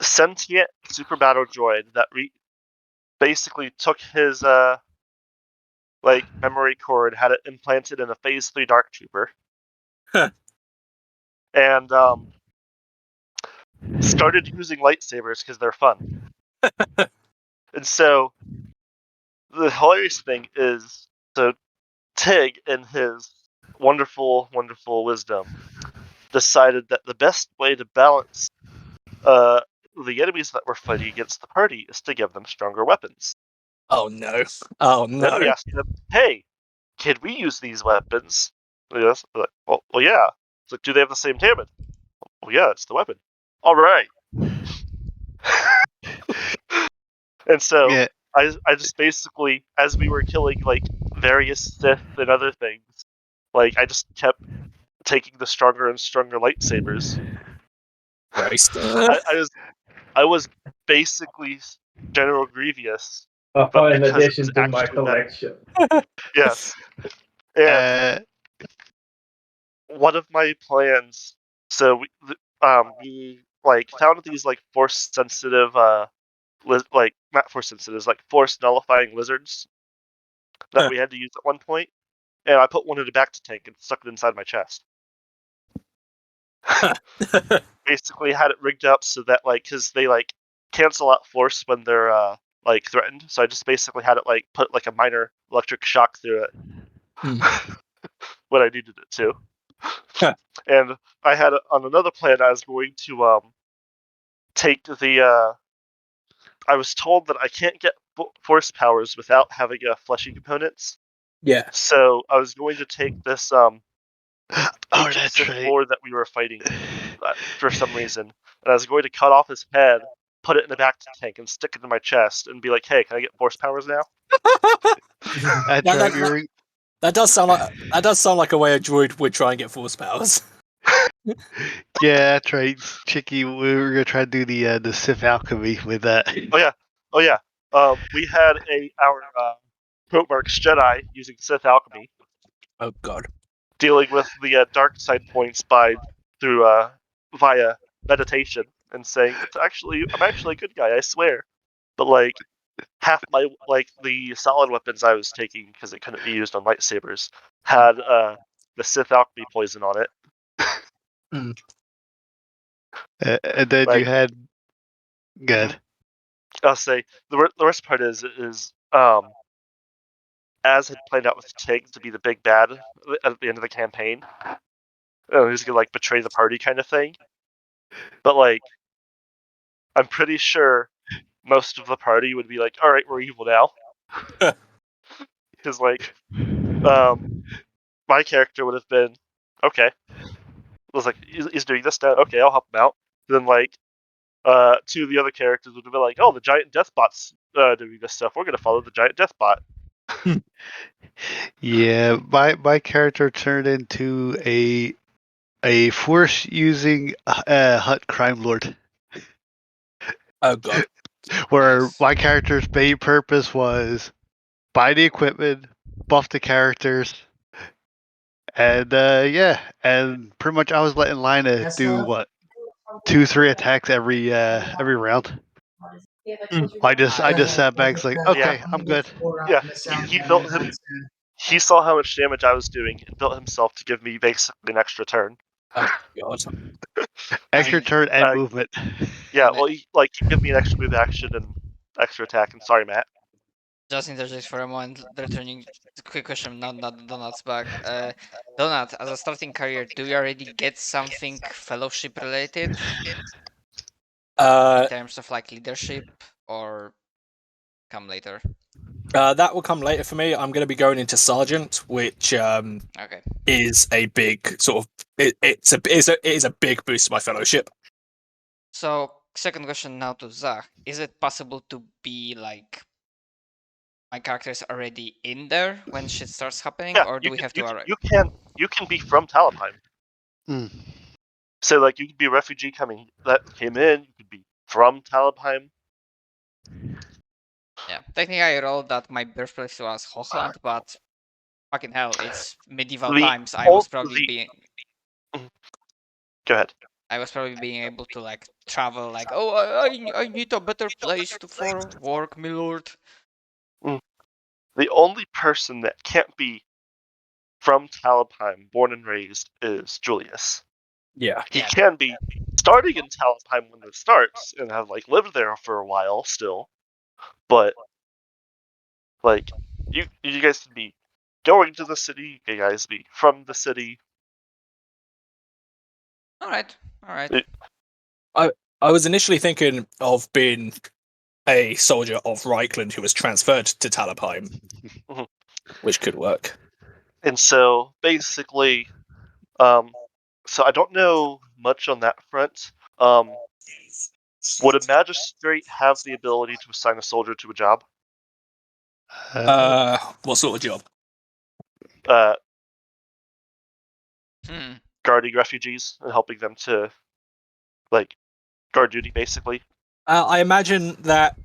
Speaker 2: sentient super battle droid that basically took his memory core and had it implanted in a Phase 3 Dark Trooper, and started using lightsabers because they're fun. And so the hilarious thing is, so Tig, in his wonderful, wonderful wisdom, decided that the best way to balance the enemies that were fighting against the party is to give them stronger weapons.
Speaker 3: Oh no! Oh no!
Speaker 2: Then we asked him, "Hey, can we use these weapons?" Yes. Like, well, yeah. It's like, do they have the same damage? Well, yeah, it's the weapon. All right. And so
Speaker 4: Yeah.
Speaker 2: I just basically, as we were killing various Sith and other things, I just kept taking the stronger and stronger lightsabers.
Speaker 3: Christ.
Speaker 2: I was basically General Grievous.
Speaker 5: A fine
Speaker 2: because it
Speaker 5: addition
Speaker 2: was
Speaker 5: to my
Speaker 2: actually better.
Speaker 5: collection.
Speaker 2: Yes. And one of my plans. So we found these force sensitive not force sensitives, force nullifying lizards that we had to use at one point, and I put one in a back to tank and stuck it inside my chest. Basically had it rigged up so that because they cancel out force when they're threatened. So I just basically had it put a minor electric shock through it when I needed it to. And I had on another plan I was going to take the. I was told that I can't get force powers without having fleshy components.
Speaker 3: Yeah.
Speaker 2: So I was going to take this
Speaker 4: that's
Speaker 2: Sith
Speaker 4: right.
Speaker 2: Lord that we were fighting for some reason, and I was going to cut off his head, put it in the back tank, and stick it in my chest, and be like, "Hey, can I get force powers now?"
Speaker 3: That does sound like a way a droid would try and get force powers.
Speaker 4: Yeah, that's right, Chicky. We were gonna try to do the Sith alchemy with that.
Speaker 2: Oh yeah. We had our Quotemarks Jedi using Sith alchemy.
Speaker 3: Oh god.
Speaker 2: Dealing with the dark side points via meditation and saying I'm actually a good guy, I swear. But half my the solid weapons I was taking because it couldn't be used on lightsabers had the Sith alchemy poison on it.
Speaker 4: And then you had good.
Speaker 2: I'll say the worst part is Az had planned out with Tig to be the big bad at the end of the campaign. He was gonna betray the party kind of thing. But I'm pretty sure most of the party would be like, "All right, we're evil now," because my character would have been okay. I was like, he's doing this now. Okay, I'll help him out. Then two of the other characters would have been like, "Oh, the giant deathbot's doing this stuff. We're gonna follow the giant deathbot."
Speaker 4: Yeah, my character turned into a force using Hutt crime lord.
Speaker 3: Oh god.
Speaker 4: Where my character's main purpose was buy the equipment, buff the characters, and and pretty much I was letting Lina do what 2-3 attacks every round. I just sat back like, okay, I'm good.
Speaker 2: Yeah, he saw how much damage I was doing and built himself to give me basically an extra turn.
Speaker 3: Oh god.
Speaker 4: Extra turn and movement.
Speaker 2: Yeah, well, he give me an extra move action and extra attack. And sorry, Matt.
Speaker 6: Just interject for a moment, returning quick question, not Donut's back. Donut, as a starting career, do you already get something fellowship related? In terms of leadership, or come later?
Speaker 3: That will come later for me. I'm going to be going into Sergeant, which is a big sort of it is a big boost to my fellowship.
Speaker 6: So, second question now to Zach: is it possible to be my character is already in there when shit starts happening, or do we have to arrive?
Speaker 2: You can be from Talabheim. So you could be a refugee that came in. You could be from Talabheim.
Speaker 6: Yeah, technically I rolled that my birthplace was Hochland, but fucking hell, it's medieval times. I was probably being.
Speaker 2: Go ahead.
Speaker 6: I was probably being able to travel. I need a better place for work, my lord.
Speaker 2: The only person that can't be from Talabheim, born and raised, is Julius.
Speaker 3: Yeah,
Speaker 2: he can be starting in Talabheim when it starts and have lived there for a while still, but you guys can be going to the city. You guys be from the city.
Speaker 6: All right.
Speaker 3: I was initially thinking of being a soldier of Reichland who was transferred to Talabheim, which could work.
Speaker 2: And so basically, so I don't know much on that front. Would a magistrate have the ability to assign a soldier to a job?
Speaker 3: What sort of job?
Speaker 2: Guarding refugees and helping them to guard duty, basically.
Speaker 3: I imagine that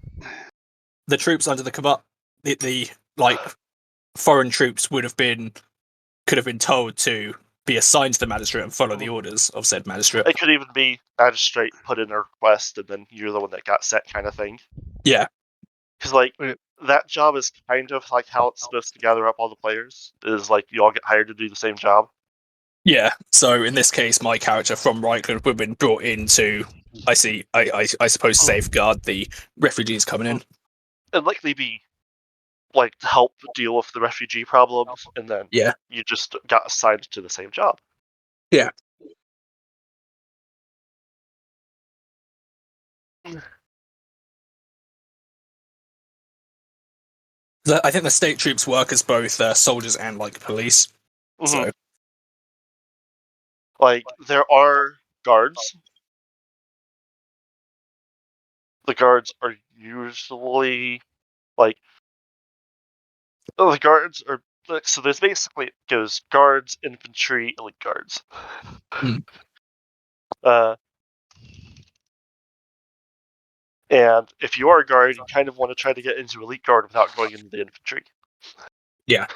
Speaker 3: the troops under the command, the foreign troops could have been told to be assigned to the magistrate and follow the orders of said magistrate.
Speaker 2: It could even be magistrate put in a request and then you're the one that got set, kind of thing.
Speaker 3: Yeah,
Speaker 2: because that job is kind of how it's supposed to gather up all the players. Is you all get hired to do the same job.
Speaker 3: Yeah. So in this case, my character from Reichland would have been brought in to, I suppose, safeguard the refugees coming in.
Speaker 2: It'd likely be like to help deal with the refugee problems, and then you just got assigned to the same job.
Speaker 3: Yeah. I think the state troops work as both soldiers and like police.
Speaker 2: Mm-hmm.
Speaker 3: So,
Speaker 2: like, there are guards. The guards are usually like the guards are so there's basically it goes guards, infantry, elite guards. And if you are a guard, you kind of want to try to get into elite guard without going into the infantry.
Speaker 3: Yeah.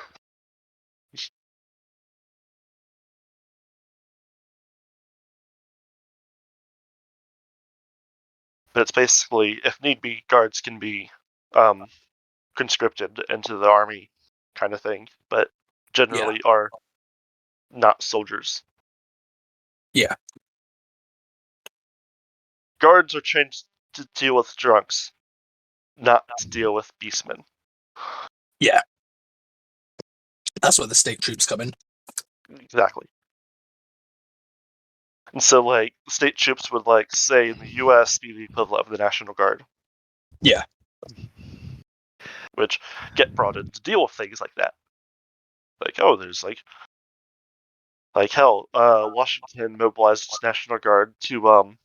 Speaker 2: But it's basically, if need be, guards can be conscripted into the army kind of thing, but generally are not soldiers.
Speaker 3: Yeah.
Speaker 2: Guards are trained to deal with drunks, not to deal with beastmen.
Speaker 3: Yeah. That's where the state troops come in.
Speaker 2: Exactly. And so, like, the state troops would, like, say in the U.S. be the equivalent of the National Guard.
Speaker 3: Yeah.
Speaker 2: Which get brought in to deal with things like that. Like, oh, there's like hell, Washington mobilized its National Guard to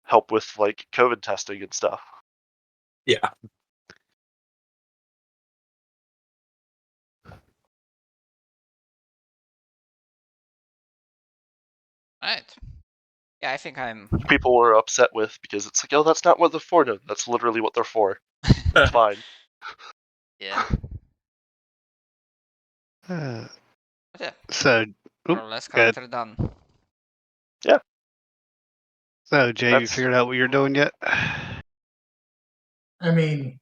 Speaker 2: help with like COVID testing and stuff.
Speaker 3: Yeah.
Speaker 6: Right. Yeah, I think I'm.
Speaker 2: People were upset with because it's like, oh, that's not what they're for. No, that's literally what they're for. It's fine.
Speaker 6: Yeah.
Speaker 4: Yeah.
Speaker 6: So, more or less character done.
Speaker 2: Yeah.
Speaker 4: So, Jay, you figured out what you're doing yet?
Speaker 8: I mean,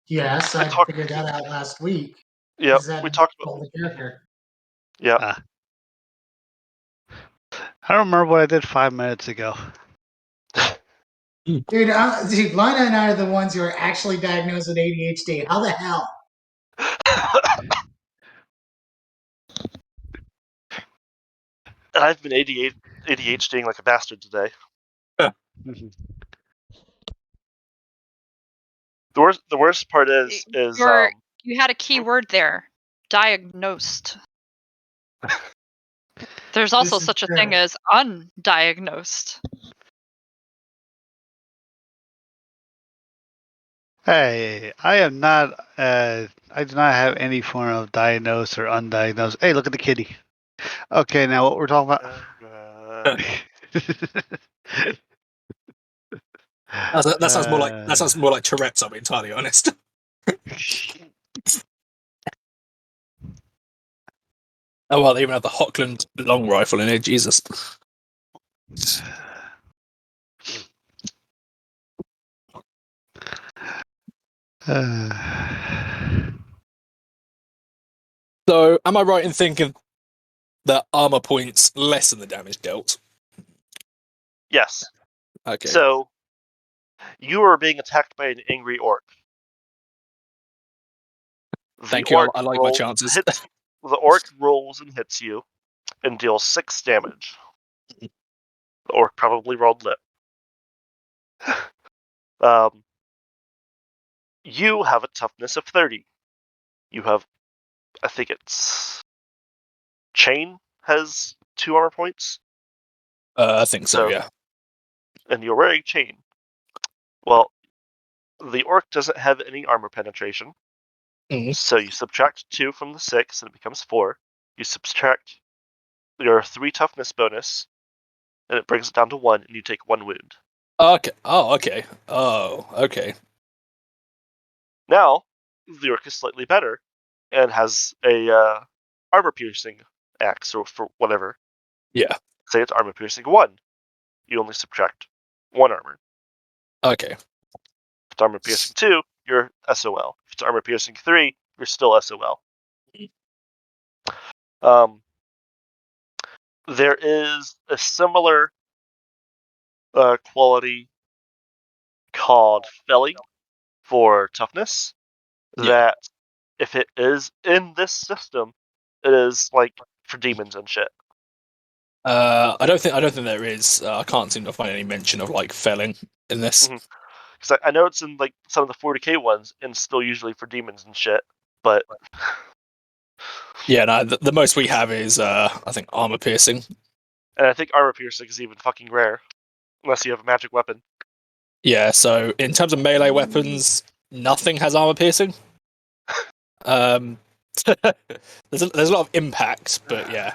Speaker 8: yes, I figured that out last week.
Speaker 2: Yeah, we talked about
Speaker 8: the character.
Speaker 2: Yeah.
Speaker 4: I don't remember what I did 5 minutes ago.
Speaker 8: Dude, Lana and I are the ones who are actually diagnosed with ADHD. How the hell?
Speaker 2: And I've been ADHDing like a bastard today. The worst part is
Speaker 7: you had a key word there. Diagnosed. There's also such a thing as undiagnosed.
Speaker 4: Hey, I am not. I do not have any form of diagnosed or undiagnosed. Hey, look at the kitty. Okay, now what we're talking about?
Speaker 3: That sounds more like Tourette's. I'll be entirely honest. Oh well, they even have the Hockland long rifle in it. Jesus. So, am I right in thinking that armor points lessen the damage dealt?
Speaker 2: Yes.
Speaker 3: Okay.
Speaker 2: So, you are being attacked by an angry orc.
Speaker 3: Thank you. I like my chances.
Speaker 2: The orc rolls and hits you and deals 6 damage. The orc probably rolled lit. You have a toughness of 30. You have, I think it's Chain has 2 armor points.
Speaker 3: I think so, yeah.
Speaker 2: And you're wearing Chain. Well, the orc doesn't have any armor penetration. So you subtract 2 from the 6 and it becomes 4. You subtract your 3 toughness bonus and it brings it down to 1 and you take 1 wound.
Speaker 3: Okay. Oh, okay. Oh, okay.
Speaker 2: Now, the orc is slightly better and has a armor piercing axe or for whatever.
Speaker 3: Yeah.
Speaker 2: Say it's armor piercing 1. You only subtract 1 armor.
Speaker 3: Okay.
Speaker 2: If it's armor piercing 2, you're SOL. If it's armor piercing 3, you're still SOL. there is a similar quality called felling for toughness. That if it is in this system, it is like for demons and shit.
Speaker 3: I don't think there is. I can't seem to find any mention of like felling in this.
Speaker 2: Because I know it's in like some of the 40k ones, and still usually for demons and shit. But
Speaker 3: yeah, no, the most we have is I think armor piercing.
Speaker 2: And I think armor piercing is even fucking rare, unless you have a magic weapon.
Speaker 3: Yeah, so in terms of melee weapons, nothing has armor piercing. There's a lot of impact, but yeah.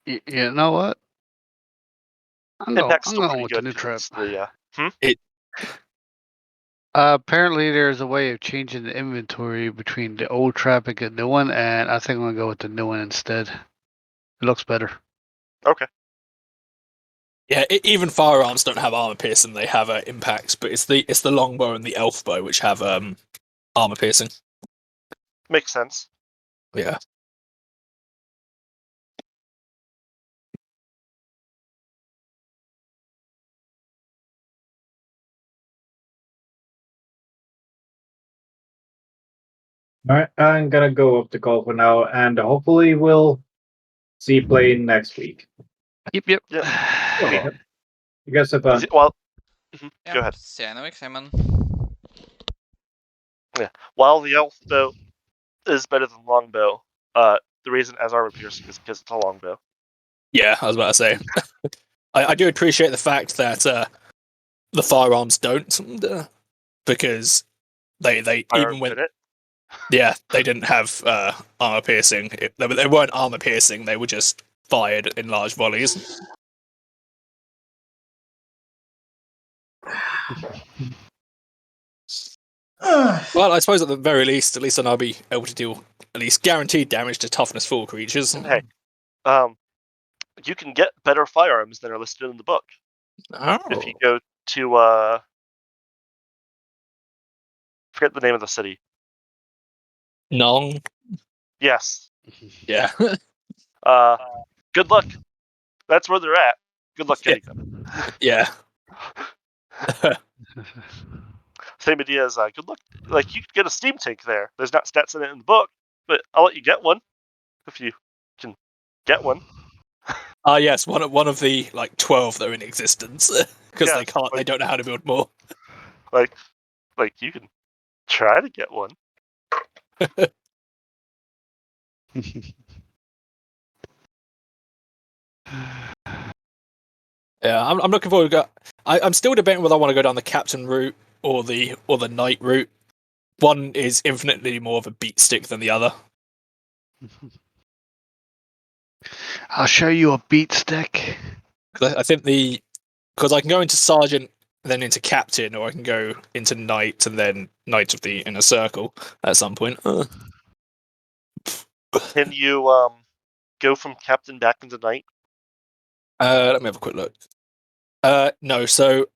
Speaker 4: You know what? I'm going with the new trap. Apparently, there's a way of changing the inventory between the old trap and the new one, and I think I'm gonna go with the new one instead. It looks better.
Speaker 2: Okay.
Speaker 3: Yeah, even firearms don't have armor piercing; they have impacts. But it's the longbow and the elf bow which have armor piercing.
Speaker 2: Makes sense.
Speaker 3: Yeah.
Speaker 5: All right, I'm gonna go up the call for now, and hopefully we'll see play next week.
Speaker 4: Yep.
Speaker 5: Okay. You guys have fun.
Speaker 2: Well,
Speaker 6: yeah,
Speaker 2: go ahead.
Speaker 6: See you next time, man.
Speaker 2: Yeah. While the elf bow is better than longbow, the reason as armor piercing is because it's a longbow.
Speaker 3: Yeah, I was about to say. I do appreciate the fact that the firearms don't, because they even when they didn't have armor piercing. They weren't armor piercing. They were just fired in large volleys. Well, I suppose at the very least, at least then I'll be able to deal at least guaranteed damage to toughness 4 creatures.
Speaker 2: Hey, you can get better firearms than are listed in the book.
Speaker 3: Oh.
Speaker 2: If you go to forget the name of the city.
Speaker 3: Nong.
Speaker 2: Yes.
Speaker 3: Yeah.
Speaker 2: Good luck. That's where they're at. Good luck getting them.
Speaker 3: Yeah.
Speaker 2: Same idea as good luck. Like you could get a steam tank there. There's not stats in it in the book, but I'll let you get one if you can get one.
Speaker 3: Yes, one of the like 12 that are in existence because they can't. They don't know how to build more.
Speaker 2: Like you can try to get one.
Speaker 3: Yeah, I'm looking forward to. I'm still debating whether I want to go down the captain route or the knight route. One is infinitely more of a beat stick than the other.
Speaker 4: I'll show you a beat stick.
Speaker 3: I think because I can go into sergeant, then into captain, or I can go into knight and then knight of the inner circle at some point.
Speaker 2: Can you go from captain back into knight?
Speaker 3: Let me have a quick look. No, so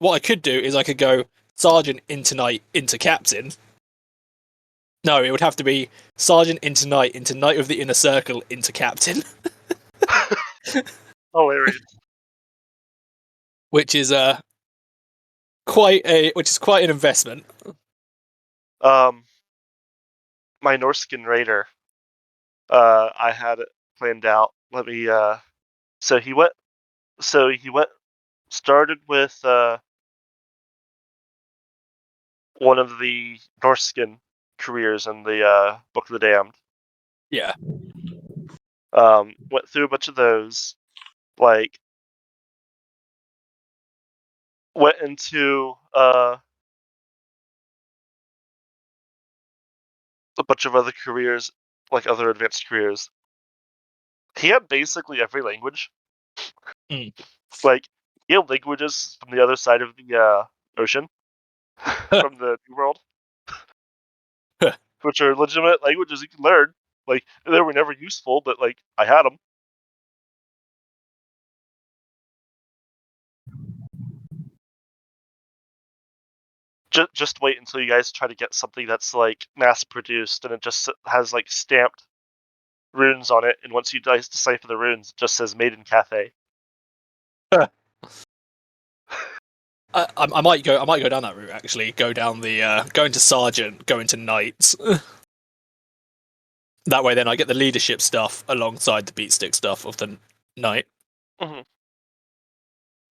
Speaker 3: what I could do is I could go sergeant into knight into captain. No, it would have to be sergeant into knight of the inner circle into captain.
Speaker 2: Hilarious.
Speaker 3: Which is quite an investment.
Speaker 2: My Norskin raider, I had it planned out. Let me. So he went. Started with one of the Norskin careers in the Book of the Damned.
Speaker 3: Yeah.
Speaker 2: Went through a bunch of those. Like, went into a bunch of other careers, like other advanced careers. He had basically every language. Like, he had languages from the other side of the ocean, from the New World, which are legitimate languages you can learn. Like, they were never useful, but like, I had them. Just wait until you guys try to get something that's like mass produced and it just has like stamped runes on it, and once you decipher the runes, it just says "Made in Cathay."
Speaker 3: I might go down that route actually. Go down the go into sergeant, go into knight. That way, then I get the leadership stuff alongside the beatstick stuff of the knight.
Speaker 2: Mm-hmm.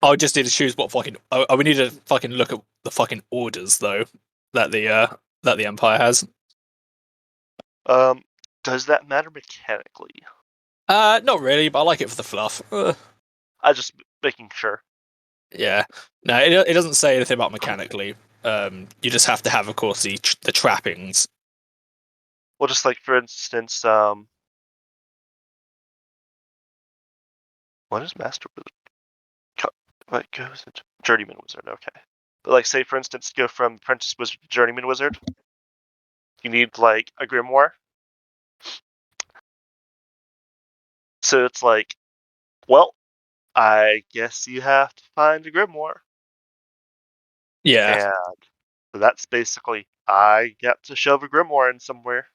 Speaker 3: I just need to choose what fucking. We need to fucking look at the fucking orders though that the Empire has.
Speaker 2: Does that matter mechanically?
Speaker 3: Not really, but I like it for the fluff.
Speaker 2: I just making sure.
Speaker 3: Yeah, no, it doesn't say anything about mechanically. You just have to have, of course, the trappings.
Speaker 2: Well, just like for instance, what is Master Wizard? What goes into Journeyman Wizard? Okay, but like say for instance, go from Apprentice Wizard to Journeyman Wizard. You need like a grimoire. So it's like, well, I guess you have to find a grimoire.
Speaker 3: Yeah.
Speaker 2: And that's basically, I get to shove a grimoire in somewhere.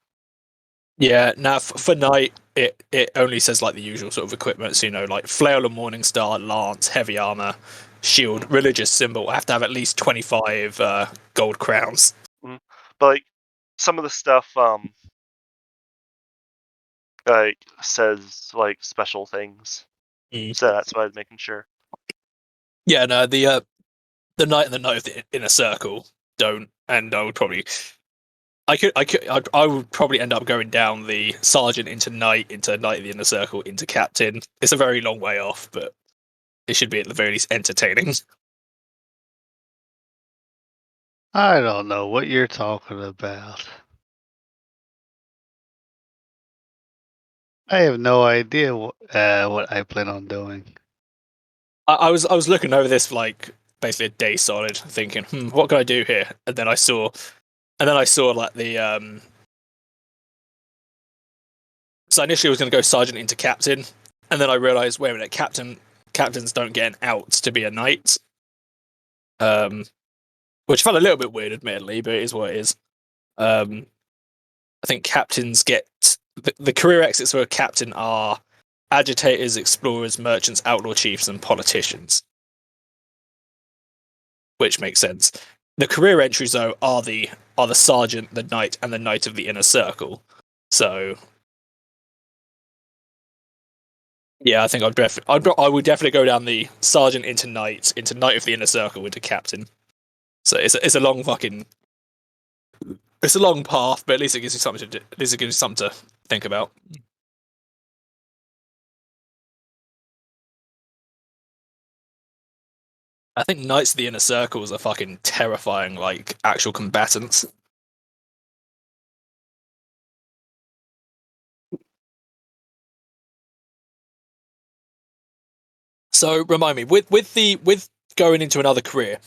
Speaker 3: Yeah, now for knight, it only says like the usual sort of equipment, so like flail and morning star, lance, heavy armor, shield, religious symbol. I have to have at least 25 gold crowns.
Speaker 2: But like some of the stuff like says like special things. So that's why I was making sure.
Speaker 3: Yeah, no, the knight and the knight of the inner circle don't, and I would probably I would probably end up going down the sergeant into knight of the inner circle into captain. It's a very long way off, but it should be at the very least entertaining.
Speaker 4: I don't know what you're talking about. I have no idea what I plan on doing.
Speaker 3: I was looking over this for like basically a day solid, thinking, what can I do here? And then I saw like the So initially I was going to go sergeant into captain, and then I realised, wait a minute, captains don't get an out to be a knight. Which felt a little bit weird, admittedly, but it is what it is. I think captains get the career exits for a captain are agitators, explorers, merchants, outlaw chiefs, and politicians. Which makes sense. The career entries, though, are the sergeant, the knight, and the knight of the inner circle. So, yeah, I think I would definitely go down the sergeant into knight of the inner circle into captain. So it's a long fucking. It's a long path, but at least it gives you something to do. At least it gives you something to think about. I think Knights of the Inner Circles are fucking terrifying, like actual combatants. So remind me, with going into another career,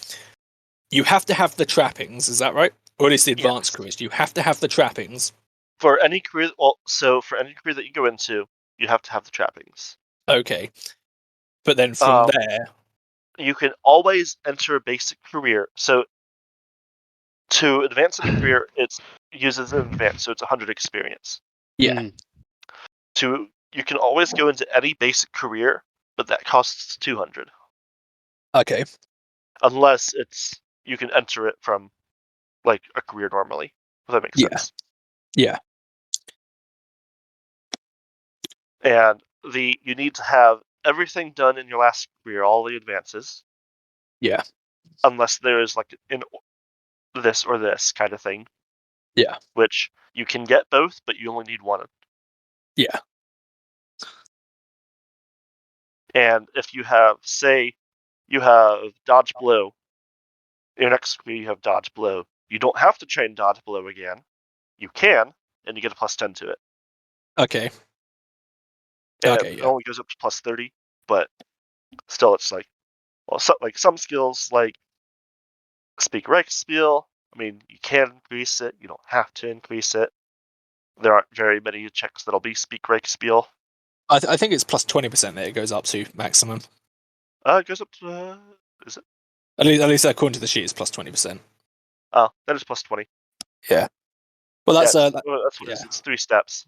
Speaker 3: you have to have the trappings. Is that right? Or at least the advanced careers, you have to have the trappings.
Speaker 2: For any career, for any career that you go into, you have to have the trappings.
Speaker 3: Okay, but then from there,
Speaker 2: you can always enter a basic career. So to advance in a career, it uses an advance, so it's 100 experience.
Speaker 3: Yeah.
Speaker 2: You can always go into any basic career, but that costs 200.
Speaker 3: Okay.
Speaker 2: Unless you can enter it from like a career normally. If that makes sense.
Speaker 3: Yeah.
Speaker 2: And you need to have everything done in your last career, all the advances.
Speaker 3: Yeah.
Speaker 2: Unless there is like this or this kind of thing.
Speaker 3: Yeah.
Speaker 2: Which you can get both, but you only need one.
Speaker 3: Yeah.
Speaker 2: And if you have, say, you have dodge blow, your next career you have dodge blow. You don't have to train dodge blow again. You can, and you get a +10 to it.
Speaker 3: Okay.
Speaker 2: And it only goes up to +30, but still, it's like, well, some skills like Speak Reichspiel. I mean, you can increase it. You don't have to increase it. There aren't very many checks that'll be Speak Reichspiel.
Speaker 3: I think it's +20% that it goes up to maximum.
Speaker 2: It goes up to is it?
Speaker 3: At least according to the sheet, it's +20%.
Speaker 2: Oh, that is +20.
Speaker 3: Yeah. Well, that's
Speaker 2: what it is. It's 3 steps.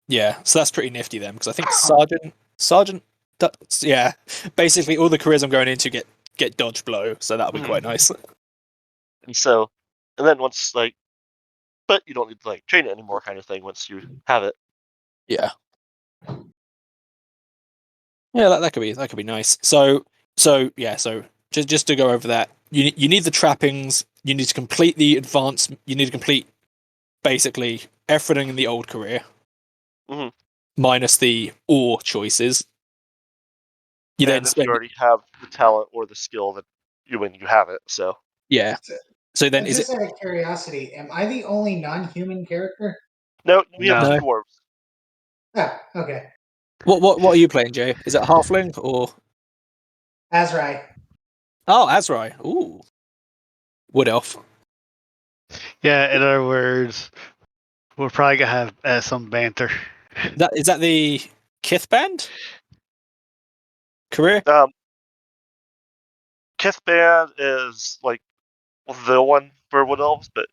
Speaker 3: Yeah, so that's pretty nifty then, because I think sergeant, yeah, basically all the careers I'm going into get dodge blow, so that'll be quite nice.
Speaker 2: And then once but you don't need to train it anymore, kind of thing. Once you have it.
Speaker 3: Yeah. Yeah, that could be nice. So just to go over that, you need the trappings. You need to complete the advanced. You need to complete basically everything in the old career, minus the ore choices.
Speaker 2: You then if you already have the talent or the skill that you have it. So
Speaker 3: yeah. So then
Speaker 8: just out of curiosity, am I the only non-human character?
Speaker 2: No, we have two dwarves.
Speaker 8: Oh, okay.
Speaker 3: What are you playing, Jay? Is it halfling or
Speaker 8: Azrai?
Speaker 3: Oh, Azrai. Ooh. Wood elf.
Speaker 4: Yeah, in other words, we're probably gonna have some banter.
Speaker 3: Is that the Kith band career?
Speaker 2: Kith band is the one for Wood Elves, but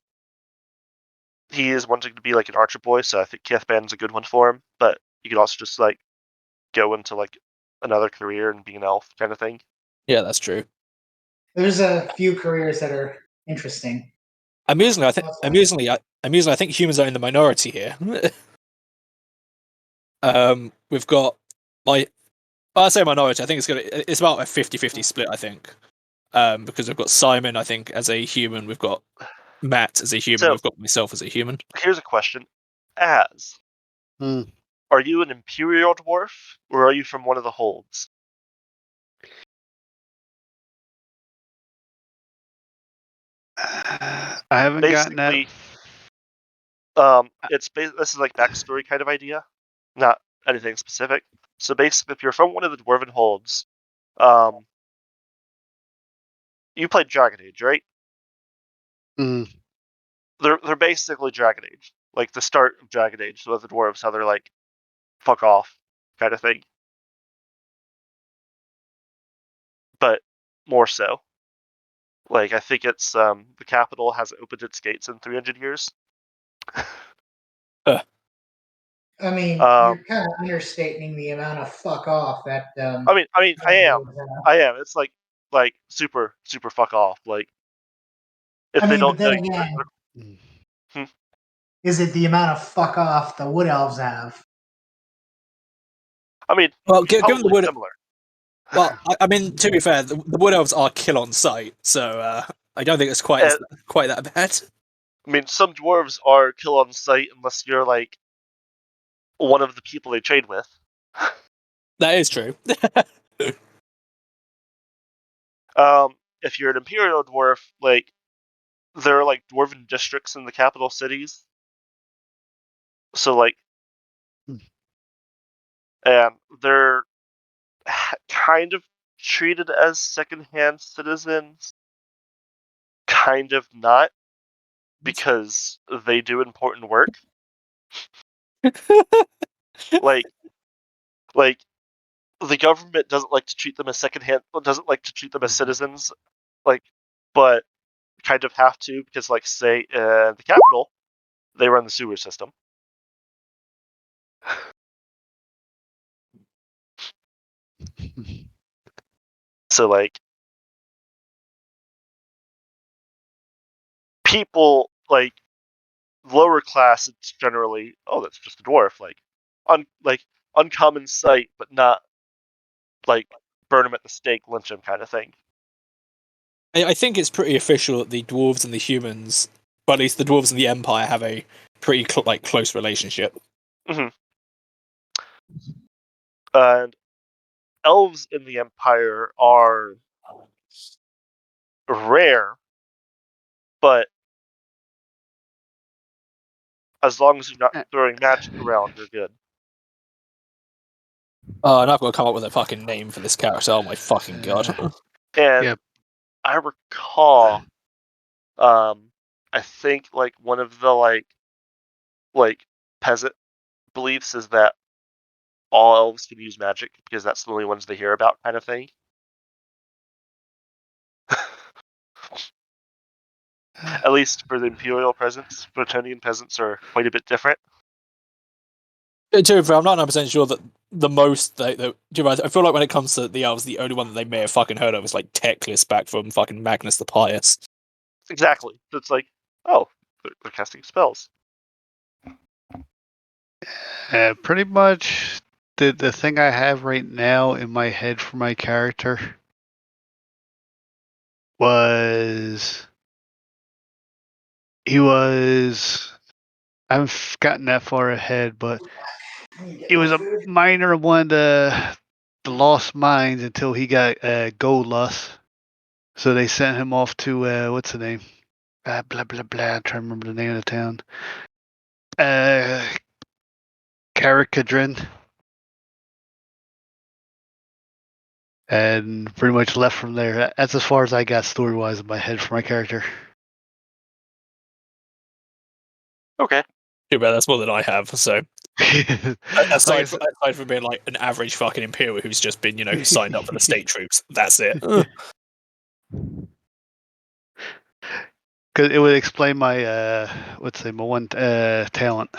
Speaker 2: he is wanting to be an archer boy, so I think Kith band's a good one for him. But you could also just go into another career and be an elf kind of thing.
Speaker 3: Yeah, that's true.
Speaker 8: There's a few careers that are interesting.
Speaker 3: Amusingly, I think humans are in the minority here. We've got I say minority. I think it's about a 50-50 split. I think because we've got Simon, I think, as a human. We've got Matt as a human.
Speaker 2: So,
Speaker 3: we've got myself as a human.
Speaker 2: Here's a question: are you an Imperial dwarf, or are you from one of the holds?
Speaker 4: I haven't gotten that.
Speaker 2: This is backstory kind of idea, not anything specific. So basically, if you're from one of the dwarven holds, you played Dragon Age, right? They're basically Dragon Age, the start of Dragon Age. So with the dwarves, how they're fuck off, kind of thing. But more so. I think it's the capital hasn't opened its gates in 300 years.
Speaker 8: I mean, you're kind of understating the amount of fuck off that.
Speaker 2: I mean, I am. It's super, super fuck off. If they don't know
Speaker 8: you, is it the amount of fuck off the Wood Elves have?
Speaker 2: I mean,
Speaker 3: well, given the Wood,
Speaker 2: similar.
Speaker 3: Well, I mean, to be fair, the Wood Elves are kill on sight, so I don't think it's quite that bad.
Speaker 2: I mean, some dwarves are kill on sight unless you're one of the people they trade with.
Speaker 3: That is true.
Speaker 2: If you're an Imperial dwarf, there are dwarven districts in the capital cities. So and they're kind of treated as secondhand citizens, kind of not, because they do important work. The government doesn't like to treat them as doesn't like to treat them as citizens, but kind of have to because, say, in the capital, they run the sewer system. So, people, lower class, it's generally, oh, that's just a dwarf, uncommon sight, but not, burn him at the stake, lynch him kind of thing.
Speaker 3: I think it's pretty official that the dwarves and the humans, or at least the dwarves and the Empire, have a pretty close relationship.
Speaker 2: Mm-hmm. And elves in the Empire are rare, but as long as you're not throwing magic around, you're good.
Speaker 3: Oh, and I've got to come up with a fucking name for this character. Oh my fucking god!
Speaker 2: And I recall, I think one of the peasant beliefs is that all elves can use magic because that's the only ones they hear about, kind of thing. At least for the Imperial peasants, Bretonnian peasants are quite a bit different.
Speaker 3: I'm not 100% sure that the most I feel like when it comes to the elves, the only one that they may have fucking heard of is like Teclis back from fucking Magnus the Pious.
Speaker 2: Exactly. It's like, oh, they're casting spells.
Speaker 4: Pretty much the thing I have right now in my head for my character was I haven't gotten that far ahead, but he was a miner in one of the lost mines until he got gold lust. So they sent him off to what's the name? Blah blah blah. I'm trying to remember the name of the town. Caracadrin. And pretty much left from there. That's as far as I got story wise in my head for my character.
Speaker 2: Okay.
Speaker 3: Too bad, that's more than I have. So aside from being like an average fucking Imperial who's just been, signed up for the state troops, that's it.
Speaker 4: Because it would explain my my one talent.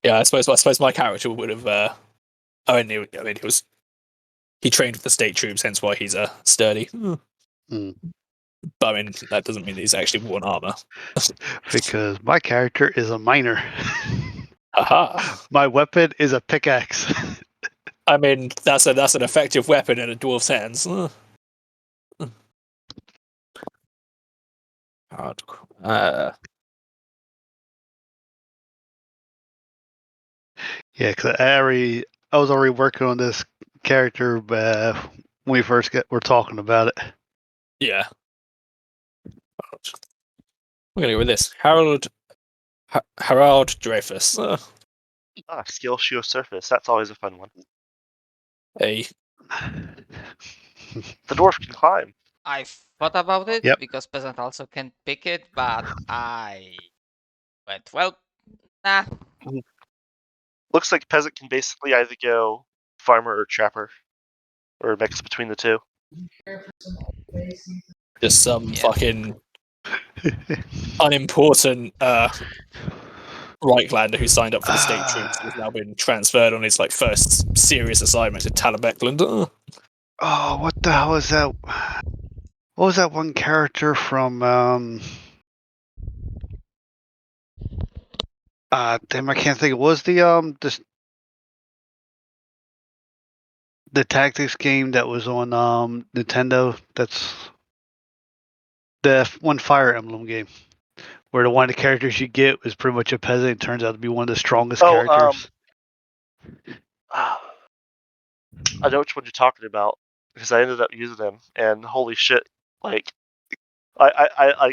Speaker 3: Yeah, I suppose my character would have. He trained with the state troops, hence why he's sturdy.
Speaker 4: Mm.
Speaker 3: But I mean, that doesn't mean that he's actually worn armor.
Speaker 4: Because my character is a miner.
Speaker 3: Aha!
Speaker 4: My weapon is a pickaxe.
Speaker 3: I mean, that's an effective weapon in a dwarf's hands.
Speaker 4: Yeah, because I was already working on this character when we first were talking about it.
Speaker 3: Yeah. We're gonna go with this. Harald Dreyfus.
Speaker 2: Skill show surface. That's always a fun one.
Speaker 3: Hey.
Speaker 2: The dwarf can climb.
Speaker 6: I thought about it because peasant also can pick it, but I went, well, nah.
Speaker 2: Looks like peasant can basically either go farmer or trapper, or a mix between the two.
Speaker 3: Just some fucking unimportant Reiklander who signed up for the state troops and has now been transferred on his first serious assignment to Talabheim.
Speaker 4: Oh, what the hell is that? What was that one character from? Damn, I can't think. It was the tactics game that was on Nintendo. That's the one Fire Emblem game, where one of the characters you get was pretty much a peasant. It turns out to be one of the strongest characters.
Speaker 2: I know which one you're talking about because I ended up using him, and holy shit! I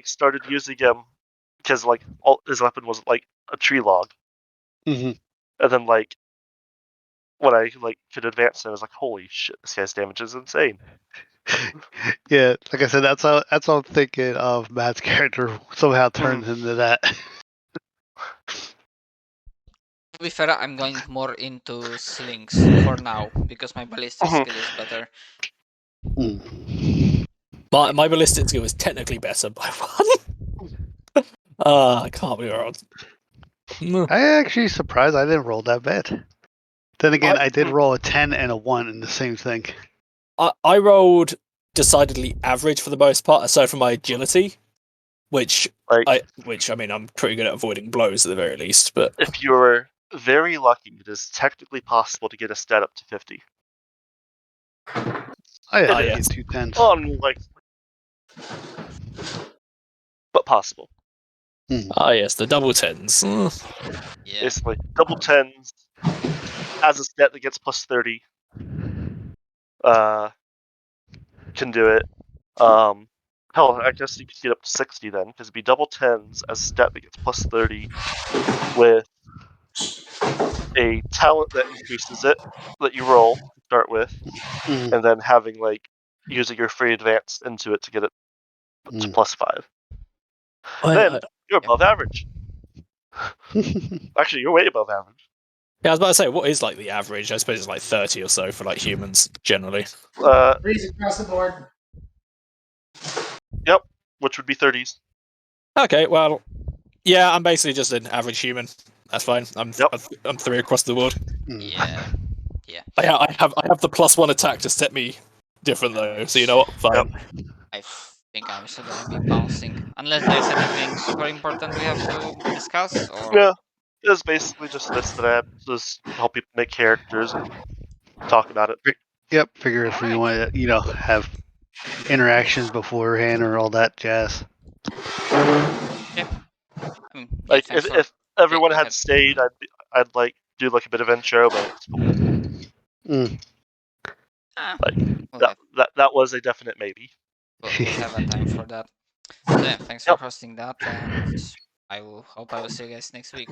Speaker 2: started using him because all his weapon was a tree log,
Speaker 4: and
Speaker 2: then when I could advance, I was like, holy shit! This guy's damage is insane.
Speaker 4: Yeah, like I said, that's how I'm thinking of Matt's character somehow turns into that.
Speaker 6: To be fair, I'm going more into slings for now because my ballistic skill is better.
Speaker 3: My ballistic skill is technically better by one. I can't be wrong.
Speaker 4: I actually surprised I didn't roll that bad. Then again, I did roll a 10 and a 1 in the same thing.
Speaker 3: I rolled decidedly average for the most part, aside from my agility, which I mean I'm pretty good at avoiding blows at the very least. But
Speaker 2: if you're very lucky, it is technically possible to get a stat up to 50.
Speaker 4: I had to get 2 10s.
Speaker 2: Unlikely, but possible.
Speaker 3: Yes, the double 10s.
Speaker 6: Yeah.
Speaker 2: Basically, double 10s has a stat that gets plus 30. Can do it. Hell, I guess you could get up to 60 then, because it'd be double 10s as a stat that gets plus 30 with a talent that increases it that you roll to start with, and then having using your free advance into it to get it to plus 5. Then you're above average. Actually, you're way above average.
Speaker 3: Yeah, I was about to say, what is like the average? I suppose it's like 30 or so for like humans generally.
Speaker 8: Threes across the board.
Speaker 2: Yep, which would be 30s.
Speaker 3: Okay, well, yeah, I'm basically just an average human. That's fine. I'm 3 across the board.
Speaker 6: Yeah.
Speaker 3: I have the +1 attack to set me different though. So you know what? Fine.
Speaker 6: I think I'm still gonna be bouncing, unless there's anything super important we have to discuss. Or
Speaker 2: yeah, it's basically just this that I have to just help people make characters and talk about it.
Speaker 4: Yep. Figure if we want to, have interactions beforehand or all that jazz.
Speaker 6: Yeah. I mean,
Speaker 2: like if everyone had stayed, I'd like do like a bit of intro, but it's cool. That was a definite maybe.
Speaker 6: We'll have a time for that. So yeah, thanks for hosting that, and I will hope I will see you guys next week.